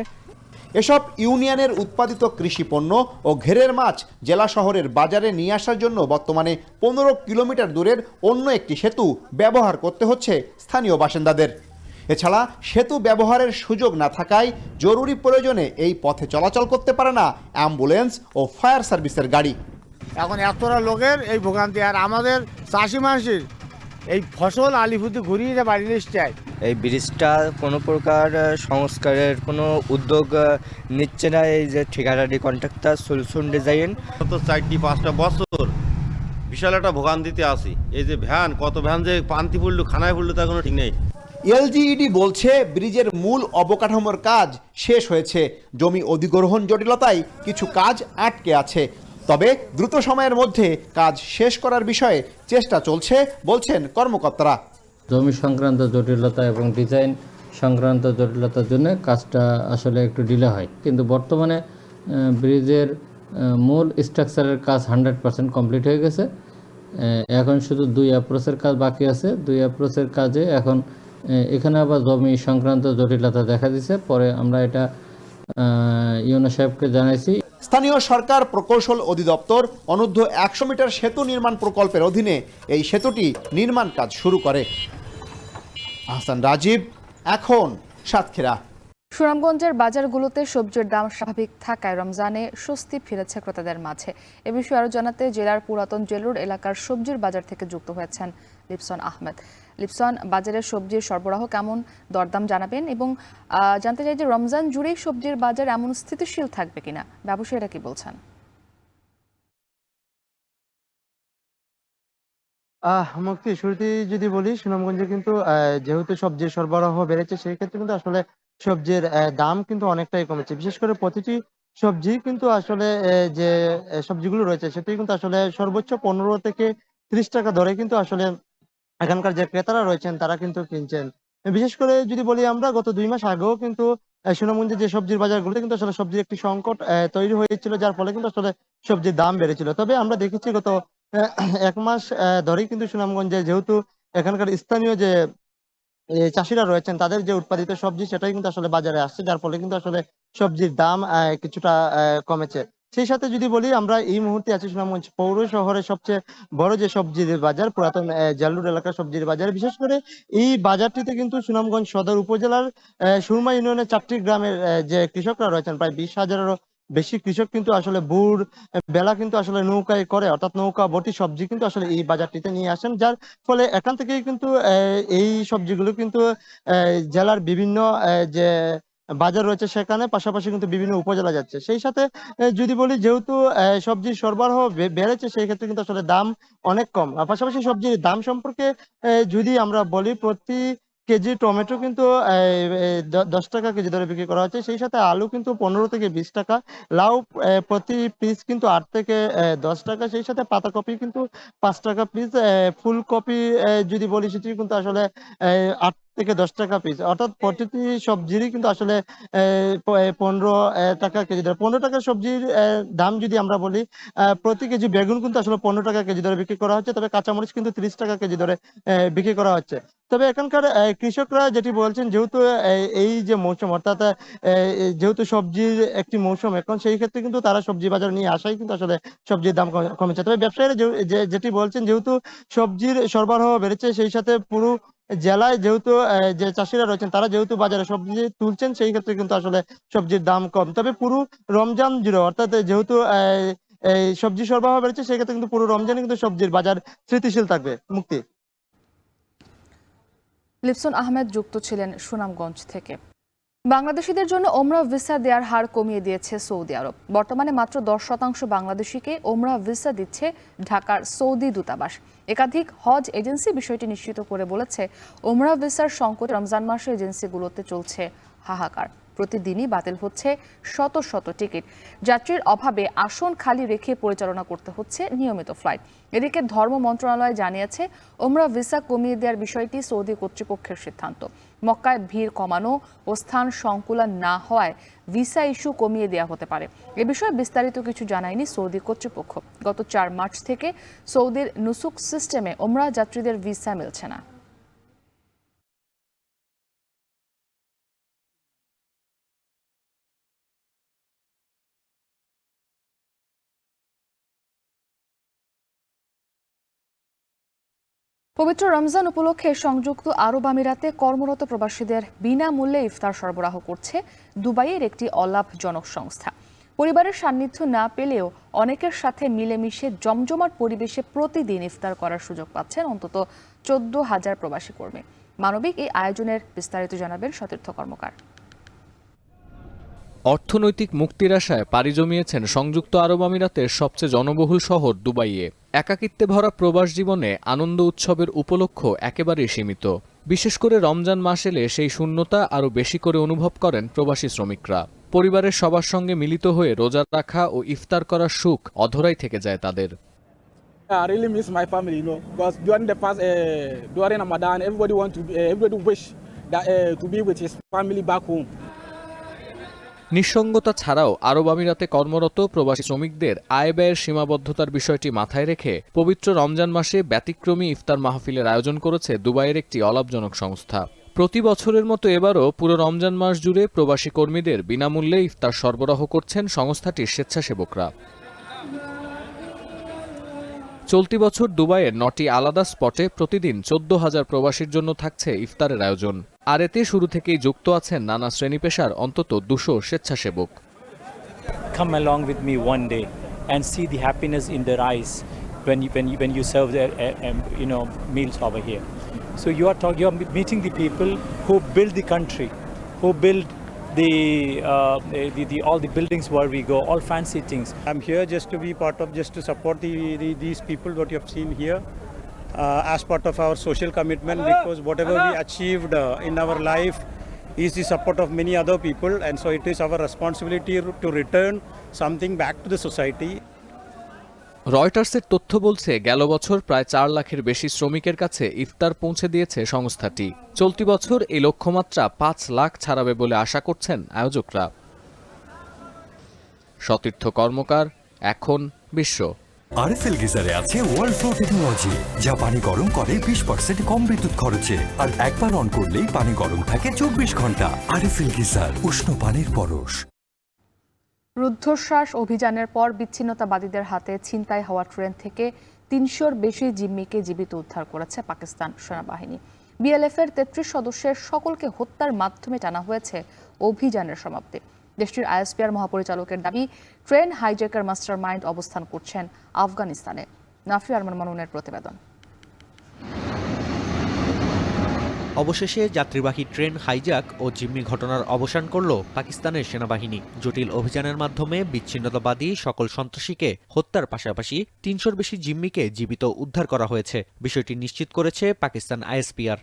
এসব ইউনিয়নের উৎপাদিত কৃষি পণ্য ও ঘেরের মাছ জেলা শহরের বাজারে নিয়ে আসার জন্য বর্তমানে 15 কিলোমিটার দূরের অন্য একটি সেতু ব্যবহার করতে হচ্ছে স্থানীয় বাসিন্দাদের। এছাড়া সেতু ব্যবহারের সুযোগ না থাকায় জরুরি প্রয়োজনে এই পথে চলাচল করতে পারে না অ্যাম্বুলেন্স ও ফায়ার সার্ভিসের গাড়ি। এখন এতটা লোকের এই ভোগান্তি, আর আমাদের চাষি মানুষের এই ফসল আলিপুরে ঘুরিয়ে বাড়ি চাই। এই ব্রিজটা কোনো প্রকার সংস্কারের কোনো উদ্যোগ নিচ্ছে না এই যে ঠিকাদারি কন্ট্রাক্টর সলিউশন ডিজাইন। তো 4-5টা বছর বিশাল একটা ভোগান্তিতে আসি। এই যে ভ্যান, কত ভ্যান যে পান্তি পড়লো, খানায় পড়লো, তার কোনো ঠিক নেই। এলজিইডি বলছে ব্রিজের মূল অবকাঠামোর কাজ শেষ হয়েছে, জমি অধিগ্রহণ জটিলতায় কিছু কাজ আটকে আছে। তবে দ্রুত সময়ের মধ্যে কাজ শেষ করার বিষয়ে চেষ্টা চলছে বলছেন কর্মকর্তারা। জমি সংক্রান্ত জটিলতা এবং ডিজাইন সংক্রান্ত জটিলতার জন্য কাজটা আসলে একটু ডিলে হয়, কিন্তু বর্তমানে ব্রিজের মূল স্ট্রাকচারের কাজ 100% কমপ্লিট হয়ে গেছে। এখন শুধু 2 অ্যাপ্রোচের কাজ বাকি আছে। 2 অ্যাপ্রোচের কাজে এখন এখানে আবার জমি সংক্রান্ত জটিলতা দেখা দিচ্ছে। পরে আমরা এটা ইউনো সাহেবকে জানাইছি। স্থানীয় সরকার প্রকৌশল অধিদপ্তর অনূর্ধ্ব 100 মিটার সেতু নির্মাণ প্রকল্পের অধীনে এই সেতুটি নির্মাণ কাজ শুরু করে। আহসান রাজীব, এখন সাতক্ষীরা। সুনামগঞ্জের বাজারগুলোতে সবজির দাম স্বাভাবিক থাকায় রমজানে স্বস্তি ফিরেছে ক্রেতাদের মাঝে। এ বিষয়ে আরও জানাতে জেলার পুরাতন জেল রোড এলাকার সবজির বাজার থেকে যুক্ত হয়েছেন লিপসন আহমেদ। লিপসন, বাজারের সবজির সরবরাহ কেমন, দরদাম জানাবেন এবং জানতে চাই যে রমজান জুড়েই সবজির বাজার এমন স্থিতিশীল থাকবে কিনা, ব্যবসায়ীরা কি বলছেন? মুক্তি, শুরুতেই যদি বলি, সুনামগঞ্জে কিন্তু যেহেতু সবজির সরবরাহ বেড়েছে, সেই ক্ষেত্রে কিন্তু আসলে সবজির দাম কিন্তু অনেকটাই কমেছে। বিশেষ করে প্রতিটি সবজি কিন্তু আসলে যে সবজিগুলো রয়েছে সেটি কিন্তু আসলে সর্বোচ্চ 15 থেকে 30 টাকা দরে কিন্তু আসলে এখানকার যে ক্রেতারা রয়েছেন তারা কিন্তু কিনছেন। বিশেষ করে যদি বলি, আমরা গত 2 মাস আগেও কিন্তু সুনামগঞ্জে যে সবজির বাজারগুলোতে কিন্তু আসলে সবজির একটি সংকট তৈরি হয়েছিল, যার ফলে কিন্তু আসলে সবজির দাম বেড়েছিল। তবে আমরা দেখেছি গত 1 মাস ধরেই কিন্তু সুনামগঞ্জে, যেহেতু এখানকার স্থানীয় যে চাষিরা রয়েছেন তাদের যে উৎপাদিত সবজি সেটাই কিন্তু আসলে বাজারে আসছে, যার ফলে কিন্তু আসলে সবজির দাম কিছুটা কমেছে। সেই সাথে যদি বলি, আমরা এই মুহূর্তে আছি সুনামগঞ্জ পৌর শহরের সবচেয়ে বড় যে সবজির বাজার, পুরাতন জেল রোড এলাকার সবজির বাজার। বিশেষ করে এই বাজারটিতে কিন্তু সুনামগঞ্জ সদর উপজেলার সুরমা ইউনিয়নের 4টি গ্রামের যে কৃষকরা রয়েছেন, প্রায় 20,000-এরও বেশি কৃষক কিন্তু আসলে ভোর বেলা কিন্তু আসলে নৌকায় করে, অর্থাৎ নৌকা বটি সবজি কিন্তু আসলে এই বাজারটিতে নিয়ে আসেন, যার ফলে এখান থেকেই কিন্তু এই সবজিগুলো কিন্তু জেলার বিভিন্ন যে বাজার রয়েছে সেখানে, পাশাপাশি কিন্তু বিভিন্ন উপজেলা যাচ্ছে। সেই সাথে যদি বলি, যেহেতু সবজির সরবরাহ বেড়েছে, সেই ক্ষেত্রে কিন্তু আসলে দাম অনেক কম। আর পাশাপাশি সবজির দাম সম্পর্কে যদি আমরা বলি, প্রতি কেজি টমেটো কিন্তু 10 টাকা কেজি ধরে বিক্রি করা হচ্ছে। সেই সাথে আলু কিন্তু 15 থেকে 20 টাকা, লাউ প্রতি পিস কিন্তু 8 থেকে 10 টাকা। সেই সাথে পাতাকপি কিন্তু 5 টাকা পিস, ফুলকপি যদি বলি সেটি কিন্তু আসলে 8 থেকে 10 টাকা পিস। অর্থাৎ প্রতিটি সবজিরই কিন্তু আসলে 15 টাকা কেজি ধরে। 15 টাকার সবজির দাম যদি আমরা বলি, প্রতি কেজি বেগুন কিন্তু আসলে 15 টাকা কেজি ধরে বিক্রি করা হচ্ছে। তবে কাঁচামরিচ কিন্তু 30 টাকা কেজি ধরে বিক্রি করা হচ্ছে। তবে এখানকার কৃষকরা যেটি বলছেন, যেহেতু এই যে মৌসুম, অর্থাৎ যেহেতু সবজির একটি মৌসুম এখন, সেই ক্ষেত্রে কিন্তু তারা সবজি বাজার নিয়ে আসাই কিন্তু আসলে সবজির দাম কমেছে। তবে ব্যবসায়ীরা যেটি বলছেন, যেহেতু সবজির সরবরাহ বেড়েছে, সেই সাথে পুরো জেলায় যেহেতু যে চাষিরা রয়েছেন তারা যেহেতু বাজারে সবজি তুলছেন, সেই ক্ষেত্রে কিন্তু আসলে সবজির দাম কম। তবে পুরো রমজান জুড়ে, অর্থাৎ যেহেতু এই সবজি সরবরাহ বেড়েছে, সেই ক্ষেত্রে কিন্তু পুরো রমজানে কিন্তু সবজির বাজার স্থিতিশীল থাকবে। মুক্তি। লিপসন আহমেদ যুক্ত ছিলেন সুনামগঞ্জ থেকে। বাংলাদেশিদের জন্য ওমরা ভিসা দেওয়ার হার কমিয়ে দিয়েছে সৌদি আরব। বর্তমানে মাত্র 10% বাংলাদেশিকে ওমরা ভিসা দিচ্ছে ঢাকার সৌদি দূতাবাস। একাধিক হজ এজেন্সি বিষয়টি নিশ্চিত করে বলেছে, ওমরা ভিসার সংকটে রমজান মাসে এজেন্সিগুলোতে চলছে হাহাকার। প্রতিদিনই বাতিল হচ্ছে শত শত টিকিট। যাত্রীর অভাবে আসন খালি রেখে পরিচালনা করতে হচ্ছে নিয়মিত ফ্লাইট। এদিকে ধর্ম মন্ত্রণালয় জানিয়েছে, ওমরা ভিসা কমিয়ে দেওয়ার বিষয়টি সৌদি কর্তৃপক্ষের সিদ্ধান্ত। মক্কায় ভিড় কমানো ও স্থান সংকুলান না হওয়ায় ভিসা ইস্যু কমিয়ে দেওয়া হতে পারে। এ বিষয়ে বিস্তারিত কিছু জানায়নি সৌদি কর্তৃপক্ষ। গত 4 মার্চ থেকে সৌদির নুসুক সিস্টেমে ওমরা যাত্রীদের ভিসা মিলছে না। পবিত্র রমজান উপলক্ষে সংযুক্ত আরব আমিরাতে কর্মরত প্রবাসীদের বিনামূল্যে ইফতার সরবরাহ করছে দুবাইয়ের একটি অলাভজনক সংস্থা। পরিবারের সান্নিধ্য না পেলেও অনেকের সাথে মিলেমিশে জমজমাট পরিবেশে প্রতিদিন ইফতার করার সুযোগ পাচ্ছেন অন্তত 14,000 প্রবাসী কর্মী। মানবিক এই আয়োজনের বিস্তারিত জানাবেন সতীর্থ কর্মকার। অর্থনৈতিক মুক্তির আশায় পাড়ি জমিয়েছেন সংযুক্ত আরব আমিরাতের সবচেয়ে জনবহুল শহর দুবাইয়ে। একাকিত্বে ভরা প্রবাস জীবনে আনন্দ উৎসবের উপলক্ষ একেবারেই সীমিত। বিশেষ করে রমজান মাস এলে সেই শূন্যতা আরও বেশি করে অনুভব করেন প্রবাসী শ্রমিকরা। পরিবারের সবার সঙ্গে মিলিত হয়ে রোজা রাখা ও ইফতার করার সুখ অধরাই থেকে যায় তাদের। I really miss my family, you know, because during the past, during Ramadan, everybody wish that to be with his family back home. নিঃসঙ্গতা ছাড়াও আরব আমিরাতে কর্মরত প্রবাসী শ্রমিকদের আয় ব্যয়ের সীমাবদ্ধতার বিষয়টি মাথায় রেখে পবিত্র রমজান মাসে ব্যতিক্রমী ইফতার মাহফিলের আয়োজন করেছে দুবাইয়ের একটি অলাভজনক সংস্থা। প্রতি বছরের মতো এবারও পুরো রমজান মাস জুড়ে প্রবাসী কর্মীদের বিনামূল্যে ইফতার সরবরাহ করছেন সংস্থাটির স্বেচ্ছাসেবকরা। চলতি বছর দুবাইয়ের 9টি আলাদা স্পটে প্রতিদিন 14,000 প্রবাসীর জন্য থাকছে ইফতারের আয়োজন। আর এতে শুরু থেকেই যুক্ত আছেন নানা শ্রেণী পেশার অন্তত 200 স্বেচ্ছাসেবক। Come along with me one day and see the happiness in their eyes when you serve their meals over here. So you are meeting the people who build the country, who build all the buildings where we go, all fancy things. I'm here just to be part of, just to support these people what you have seen here as part of our social commitment, because whatever we achieved in our life is the support of many other people, and so it is our responsibility to return something back to the society. রয়টার্সের তথ্য বলছে গেল বছর প্রায় 4 লাখের বেশি শ্রমিকের কাছে ইফতার পৌঁছে দিয়েছে সংস্থাটি। চলতি বছর এই লক্ষ্যমাত্রা 5 লাখ ছাড়াবে বলে আশা করছেন আয়োজকরা। সতীর্থ কর্মকার, এখন বিশ্ব। আরএফএল গিজারে আছে ওয়ার্ল্ড ফ্লো টেকনোলজি, যা পানি গরম করে 20% কম বিদ্যুৎ খরচে, আর একবার অন করলেই পানি গরম থাকে 24 ঘন্টা। আরএফএল গিজার, উষ্ণ পানির পরশ। রুদ্ধশ্বাস অভিযানের পর বিচ্ছিন্নতাবাদীদের হাতে ছিনতাই হওয়া ট্রেন থেকে 300-র বেশি জিম্মিকে জীবিত উদ্ধার করেছে পাকিস্তান সেনাবাহিনী। বিএলএফের 33 সদস্যের সকলকে হত্যার মাধ্যমে টানা হয়েছে অভিযানের সমাপ্তি। দেশটির আইএসপিআর মহাপরিচালকের দাবি, ট্রেন হাইজ্যাকার মাস্টারমাইন্ড অবস্থান করছেন আফগানিস্তানে। নাফি আরমান মামুনের প্রতিবেদন। অবশেষে যাত্রীবাহী ট্রেন হাইজ্যাক ও জিম্মি ঘটনার অবসান করল পাকিস্তানের সেনাবাহিনী। জটিল অভিযানের মাধ্যমে বিচ্ছিন্নতাবাদী সকল সন্ত্রাসীকে হত্যার পাশাপাশি 300-র বেশি জিম্মিকে জীবিত উদ্ধার করা হয়েছে। বিষয়টি নিশ্চিত করেছে পাকিস্তান আইএসপিআর।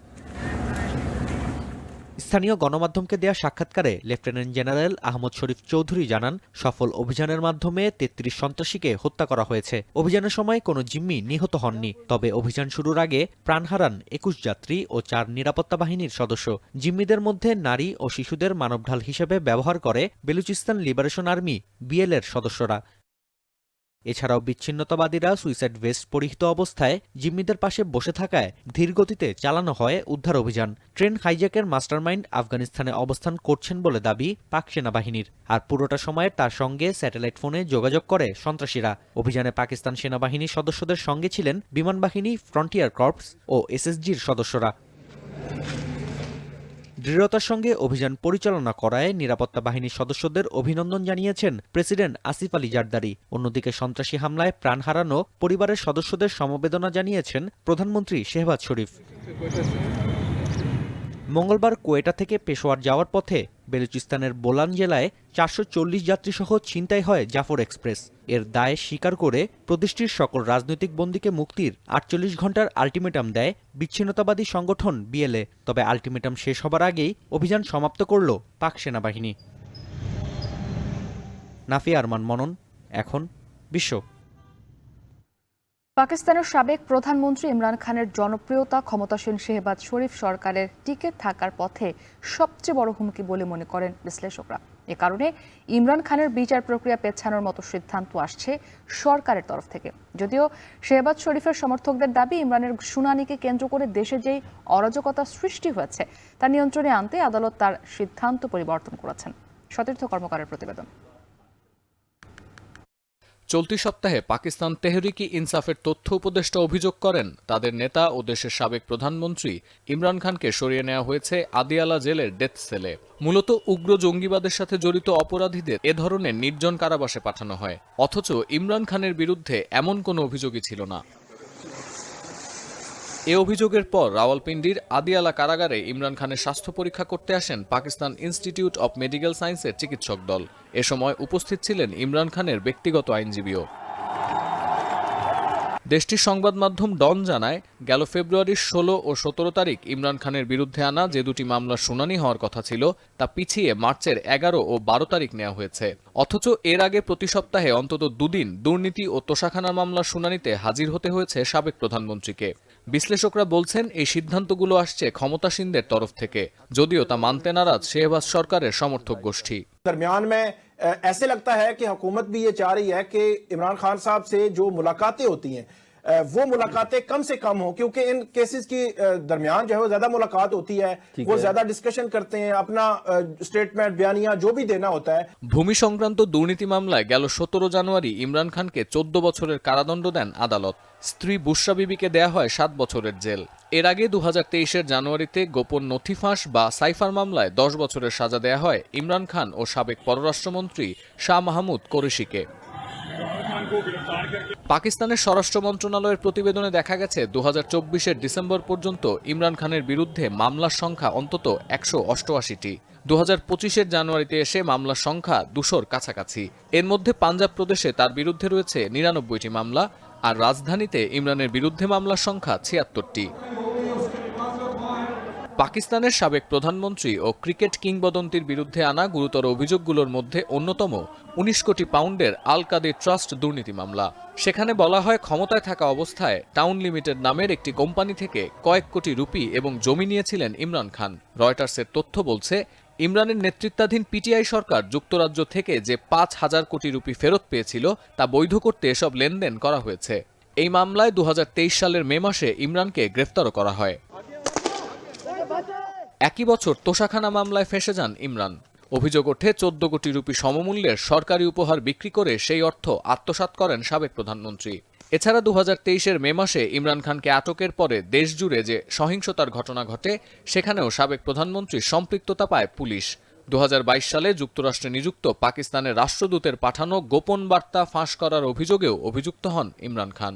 স্থানীয় গণমাধ্যমকে দেয়া সাক্ষাৎকারে লেফটেন্যান্ট জেনারেল আহমদ শরীফ চৌধুরী জানান, সফল অভিযানের মাধ্যমে 33 সন্ত্রাসীকে হত্যা করা হয়েছে। অভিযানের সময় কোনো জিম্মি নিহত হননি, তবে অভিযান শুরুর আগে প্রাণ হারান 21 যাত্রী ও 4 নিরাপত্তা বাহিনীর সদস্য। জিম্মিদের মধ্যে নারী ও শিশুদের মানবঢাল হিসেবে ব্যবহার করে বেলুচিস্তান লিবারেশন আর্মি বিএল-এর সদস্যরা। এছাড়াও বিচ্ছিন্নতাবাদীরা সুইসাইড ভেস্ট পরিহিত অবস্থায় জিম্মিদের পাশে বসে থাকায় ধীরগতিতে চালানো হয় উদ্ধার অভিযান। ট্রেন হাইজ্যাকের মাস্টারমাইন্ড আফগানিস্তানে অবস্থান করছেন বলে দাবি পাক সেনাবাহিনীর, আর পুরোটা সময় তার সঙ্গে স্যাটেলাইট ফোনে যোগাযোগ করে সন্ত্রাসীরা। অভিযানে পাকিস্তান সেনাবাহিনীর সদস্যদের সঙ্গে ছিলেন বিমান বাহিনী, ফ্রন্টিয়ার কর্পস ও এসএসজির সদস্যরা। দৃঢ়তার সঙ্গে অভিযান পরিচালনা করায় নিরাপত্তা বাহিনীর সদস্যদের অভিনন্দন জানিয়েছেন প্রেসিডেন্ট আসিফ আলী জারদারি। অন্যদিকে সন্ত্রাসী হামলায় প্রাণ হারানো পরিবারের সদস্যদের সমবেদনা জানিয়েছেন প্রধানমন্ত্রী শেহবাজ শরীফ। মঙ্গলবার কোয়েটা থেকে পেশোয়ার যাওয়ার পথে বেলুচিস্তানের বোলান জেলায় 440 যাত্রীসহ ছিনতাই হয় জাফর এক্সপ্রেস। এর দায় স্বীকার করে প্রদেশটির সকল রাজনৈতিক বন্দীকে মুক্তির 48 ঘণ্টার আলটিমেটাম দেয় বিচ্ছিন্নতাবাদী সংগঠন বিএলএ। তবে আলটিমেটাম শেষ হবার আগেই অভিযান সমাপ্ত করল পাক সেনাবাহিনী। নাফি আরমান মনন, এখন বিশ্ব। পাকিস্তানের সাবেক প্রধানমন্ত্রী ইমরান খানের জনপ্রিয়তা ক্ষমতাসীন শেহবাজ শরীফ সরকারের টিকে থাকার পথে সবচেয়ে বড় হুমকি বলে মনে করেন বিশ্লেষকরা। এ কারণে ইমরান খানের বিচার প্রক্রিয়া পেছানোর মতো সিদ্ধান্ত আসছে সরকারের তরফ থেকে। যদিও শেহবাজ শরীফের সমর্থকদের দাবি, ইমরানের শুনানিকে কেন্দ্র করে দেশে যেই অরাজকতা সৃষ্টি হয়েছে তা নিয়ন্ত্রণে আনতে আদালত তার সিদ্ধান্ত পরিবর্তন করেছেন। সতীর্থ কর্মকারের প্রতিবেদন। চলতি সপ্তাহে পাকিস্তান তেহরিকি ইনসাফের তথ্য উপদেষ্টা অভিযোগ করেন, তাদের নেতা ও দেশের সাবেক প্রধানমন্ত্রী ইমরান খানকে সরিয়ে নেওয়া হয়েছে আদিয়ালা জেলের ডেথ সেলে। মূলত উগ্র জঙ্গিবাদের সাথে জড়িত অপরাধীদের এ ধরনের নির্জন কারাবাসে পাঠানো হয়, অথচ ইমরান খানের বিরুদ্ধে এমন কোনো অভিযোগই ছিল না। এ অভিযোগের পর রাওয়ালপিন্ডির আদিয়ালা কারাগারে ইমরান খানের স্বাস্থ্য পরীক্ষা করতে আসেন পাকিস্তান ইনস্টিটিউট অব মেডিকেল সায়েন্সের চিকিৎসক দল। এ সময় উপস্থিত ছিলেন ইমরান খানের ব্যক্তিগত আইনজীবীও। দেশটির সংবাদ মাধ্যম ডন জানায়, গেল ফেব্রুয়ারির 16 ও 17 তারিখ ইমরান খানের বিরুদ্ধে আনা যে দুটি মামলার শুনানি হওয়ার কথা ছিল তা পিছিয়ে মার্চের 11 ও 12 তারিখ নেওয়া হয়েছে। অথচ এর আগে প্রতি সপ্তাহে অন্তত দুদিন দুর্নীতি ও তোষাখানার মামলার শুনানিতে হাজির হতে হয়েছে সাবেক প্রধানমন্ত্রীকে। বিশ্লেষকরা বলছেন, এই সিদ্ধান্তগুলো আসছে ক্ষমতাসীনদের তরফ থেকে, যদিও তা মানতে নারাজ শেহবাজ সরকারের সমর্থক গোষ্ঠী। दरमियान में ऐसे लगता है कि हुकूमत भी ये चाह रही है कि इमरान खान साहब से जो मुलाकातें होती हैं वो मुलाकातें कम से कम हो, क्योंकि इन केसेस की दरमियान जो है वो ज्यादा मुलाकात होती है, वो ज्यादा डिस्कशन करते हैं, अपना स्टेटमेंट बयानिया जो भी देना होता है। ভূমি সংক্রান্ত দুর্নীতি মামলায় গেল 17 জানুয়ারি ইমরান খানকে 14 বছরের কারাদণ্ড দেন আদালত। স্ত্রী বুশরা বিবিকে দেয়া হয় 7 বছরের জেল। এর আগে 2023-এর জানুয়ারিতে গোপন নথি ফাঁস বা সাইফার মামলায় 10 বছরের সাজা দেয়া হয় ইমরান খান ও সাবেক পররাষ্ট্রমন্ত্রী শাহ মাহমুদ কোরেশিকে। পাকিস্তানের স্বরাষ্ট্র মন্ত্রণালয়ের প্রতিবেদনে দেখা গেছে 2024-এর ডিসেম্বর পর্যন্ত ইমরান খানের বিরুদ্ধে মামলার সংখ্যা অন্তত 188টি। 2025-এর জানুয়ারিতে এসে মামলার সংখ্যা 200-র কাছাকাছি। এর মধ্যে পাঞ্জাব প্রদেশে তার বিরুদ্ধে রয়েছে 99টি মামলা, আর রাজধানীতে ইমরানের বিরুদ্ধে মামলার সংখ্যা 76টি। পাকিস্তানের সাবেক প্রধানমন্ত্রী ও ক্রিকেট কিংবদন্তির বিরুদ্ধে আনা গুরুতর অভিযোগগুলোর মধ্যে অন্যতম 19 কোটি পাউন্ডের আল কাদির ট্রাস্ট দুর্নীতি মামলা। সেখানে বলা হয়, ক্ষমতায় থাকা অবস্থায় টাউন লিমিটেড নামের একটি কোম্পানি থেকে কয়েক কোটি রুপি এবং জমি নিয়েছিলেন ইমরান খান। রয়টার্সের তথ্য বলছে, ইমরানের নেতৃত্বাধীন পিটিআই সরকার যুক্তরাজ্য থেকে যে 5,000 কোটি রুপি ফেরত পেয়েছিল তা বৈধ করতে এসব লেনদেন করা হয়েছে। এই মামলায় 2023 সালের মে মাসে ইমরানকে গ্রেফতারও করা হয়। একই বছর তোষাখানা মামলায় ফেঁসে যান ইমরান। অভিযোগ ওঠে, 14 কোটি রুপি সমমূল্যের সরকারি উপহার বিক্রি করে সেই অর্থ আত্মসাৎ করেন সাবেক প্রধানমন্ত্রী। এছাড়া 2023-এর মে মাসে ইমরান খানকে আটকের পরে দেশজুড়ে যে সহিংসতার ঘটনা ঘটে, সেখানেও সাবেক প্রধানমন্ত্রীর সম্পৃক্ততা পায় পুলিশ। 2022 সালে যুক্তরাষ্ট্রে নিযুক্ত পাকিস্তানের রাষ্ট্রদূতের পাঠানো গোপন বার্তা ফাঁস করার অভিযোগেও অভিযুক্ত হন ইমরান খান।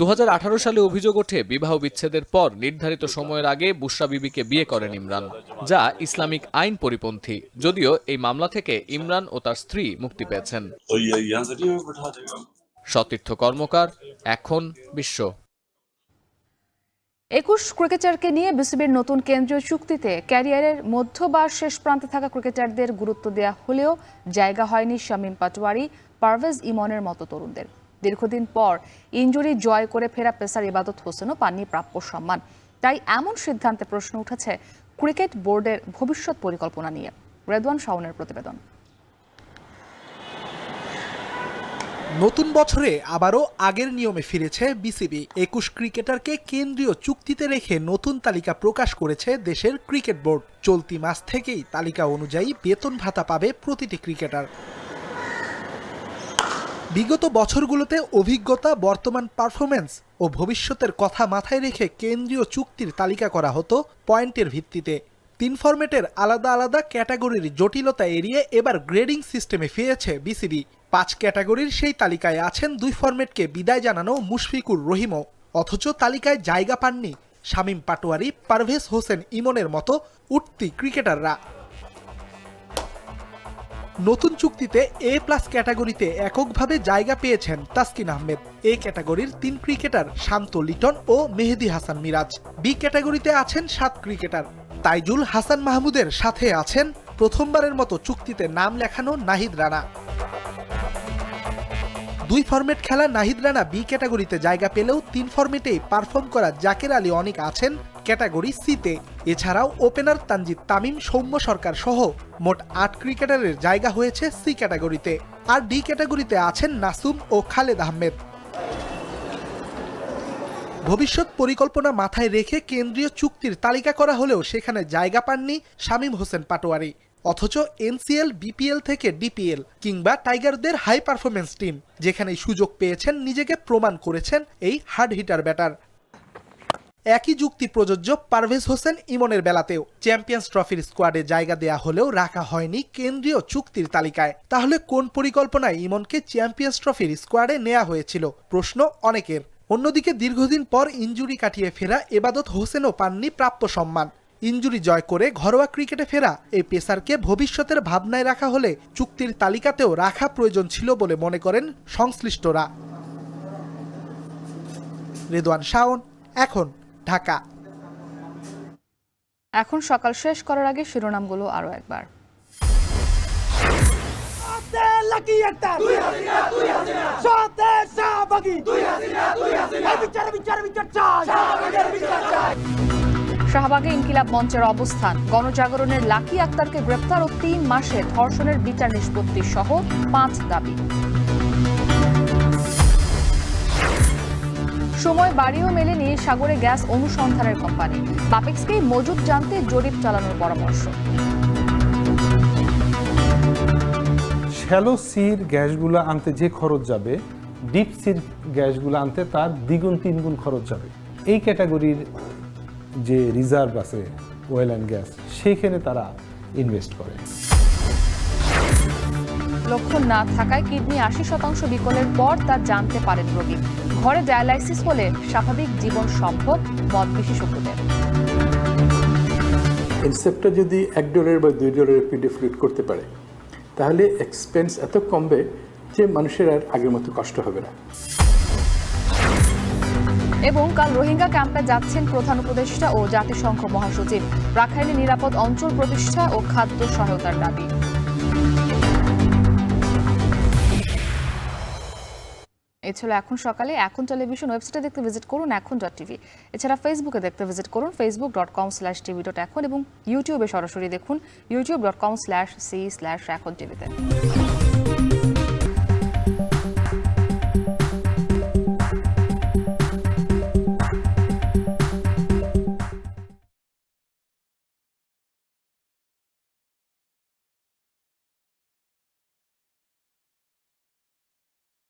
2018 সালে অভিযোগ ওঠে, বিবাহ বিচ্ছেদের পর নির্ধারিত সময়ের আগে বুশরা বিবিকে বিয়ে করেন ইমরান, যা ইসলামিক আইন পরিপন্থী। যদিও এই মামলা থেকে ইমরান ও তার স্ত্রী মুক্তি পেয়েছেন। সতীর্থ কর্মকার, এখন বিশ্ব। 21 ক্রিকেটারকে নিয়ে বিসিবির নতুন কেন্দ্রীয় চুক্তিতে ক্যারিয়ারের মধ্য বা শেষ প্রান্তে থাকা ক্রিকেটারদের গুরুত্ব দেওয়া হলেও জায়গা হয়নি শামীম পাটোয়ারি, পারভেজ ইমনের মতো তরুণদের। দীর্ঘদিন পর ইনজুরি জয় করে ফেরা পেসার ইবাদত হোসেনও পাননি প্রাপ্য সম্মান। তাই এমন সিদ্ধান্তে প্রশ্ন উঠেছে ক্রিকেট বোর্ডের ভবিষ্যৎ পরিকল্পনা নিয়ে। রেদওয়ান শাওনের প্রতিবেদন। নতুন বছরে আবারও আগের নিয়মে ফিরেছে বিসিবি। 21 ক্রিকেটারকে কেন্দ্রীয় চুক্তিতে রেখে নতুন তালিকা প্রকাশ করেছে দেশের ক্রিকেট বোর্ড। চলতি মাস থেকেই তালিকা অনুযায়ী বেতন ভাতা পাবে প্রতিটি ক্রিকেটার। বিগত বছরগুলোতে অভিজ্ঞতা, বর্তমান পারফরমেন্স ও ভবিষ্যতের কথা মাথায় রেখে কেন্দ্রীয় চুক্তির তালিকা করা হতো পয়েন্টের ভিত্তিতে। 3 ফরম্যাটের আলাদা আলাদা ক্যাটাগরির জটিলতা এড়িয়ে এবার গ্রেডিং সিস্টেমে ফিরেছে বিসিবি। 5 ক্যাটাগরির সেই তালিকায় আছেন 2 ফরম্যাটকে বিদায় জানানো মুশফিকুর রহিমও। অথচ তালিকায় জায়গা পাননি শামীম পাটোয়ারি, পারভেজ হোসেন ইমনের মতো উঠতি ক্রিকেটাররা। নতুন চুক্তিতে A+ ক্যাটাগরিতে এককভাবে জায়গা পেয়েছেন তাসকিন আহমেদ। এ ক্যাটাগরির 3 ক্রিকেটার শান্ত লিটন ও মেহেদী হাসান মিরাজ। বি ক্যাটাগরিতে আছেন 7 ক্রিকেটার। তাইজুল হাসান মাহমুদের সাথে আছেন প্রথমবারের মতো চুক্তিতে নাম লেখানো নাহিদ রানা। 2 ফরম্যাট খেলা নাহিদ রানা বি ক্যাটাগরিতে জায়গা পেলেও 3 ফরম্যাটেই পারফর্ম করা জাকের আলী অনিক আছেন ক্যাটাগরি সিতে। এছাড়াও ওপেনার তানজিদ তামিম, সৌম্য সরকার সহ মোট 8 ক্রিকেটারের জায়গা হয়েছে সি ক্যাটাগরিতে। আর ডি ক্যাটাগরিতে আছেন নাসুম ও খালেদ আহমেদ। ভবিষ্যৎ পরিকল্পনা মাথায় রেখে কেন্দ্রীয় চুক্তির তালিকা করা হলেও সেখানে জায়গা পাননি শামীম হোসেন পাটোয়ারি। অথচ এনসিএল, বিপিএল থেকে ডিপিএল কিংবা টাইগারদের হাই পারফরমেন্স টিম, যেখানে সুযোগ পেয়েছেন, নিজেকে প্রমাণ করেছেন এই হার্ড হিটার ব্যাটার। একই যুক্তি প্রযোজ্য পারভেজ হোসেন ইমনের বেলাতেও। চ্যাম্পিয়ন্স ট্রফির স্কোয়াডে জায়গা দেয়া হলেও রাখা হয়নি কেন্দ্রীয় চুক্তির তালিকায়। তাহলে কোন পরিকল্পনায় ইমনকে চ্যাম্পিয়ন্স ট্রফির স্কোয়াডে নেওয়া হয়েছিল, প্রশ্ন অনেকের। অন্যদিকে দীর্ঘদিন পর ইনজুরি কাটিয়ে ফেরা ইবাদত হোসেনও পাননি প্রাপ্য সম্মান। ইনজুরি জয় করে ঘরোয়া ক্রিকেটে ফেরা এই পেসারকে ভবিষ্যতের ভাবনায় রাখা হলে চুক্তির তালিকাতেও রাখা প্রয়োজন ছিল বলে মনে করেন সংশ্লিষ্টরা। রিদওয়ান শাওন, এখন, ঢাকা। এখন সকাল শেষ করার আগে শিরোনামগুলো আরও একবার। শাহবাগে ইনকিলাব মঞ্চের অবস্থান, গণজাগরণের লাকি আক্তারকে গ্রেপ্তার ও 3 মাসে ধর্ষণের বিচার নিষ্পত্তি সহ 5 দাবি। সময় বাড়িয়েও মেলেনি সাগরে গ্যাস অনুসন্ধানের কোম্পানি, বাপেক্সকে মজুদ জানতে জরিপ চালানোর পরামর্শ। শ্যালো সির গ্যাসগুলো আনতে যে খরচ যাবে, ডিপ সির গ্যাসগুলো আনতে তার দ্বিগুণ 3 গুণ খরচ যাবে। এই ক্যাটাগরির যে রিজার্ভ আছে অয়েল অ্যান্ড গ্যাস, সেইখানে তারা ইনভেস্ট করে। লক্ষণ না থাকায় কিডনি 80% বিকলের পর তা জানতে পারেন রোগী। ঘরে ডায়ালাইসিস হলে স্বাভাবিক জীবন সম্ভব, মত বিশেষজ্ঞদের। ইনসেপ্টর যদি $1 বা $2 পিডি ফ্লুইড করতে পারে, তাহলে এক্সপেন্স এত কমবে যে মানুষের আর আগের মতো কষ্ট হবে না। এবং কাল রোহিঙ্গা ক্যাম্পে যাচ্ছেন প্রধান উপদেষ্টা ও জাতিসংঘ মহাসচিব। রাখাইনে নিরাপদ অঞ্চল প্রতিষ্ঠা ও খাদ্য সহায়তার দাবি। এ ছিল এখন সকালে। এখন টেলিভিশন ওয়েবসাইটে দেখতে ভিজিট করুন এখন.tv। এছাড়া ফেসবুকে দেখতে ভিজিট করুন facebook.com/tv.এখন এবং ইউটিউবে সরাসরি দেখুন youtube.com/c/এখন টিভিতে।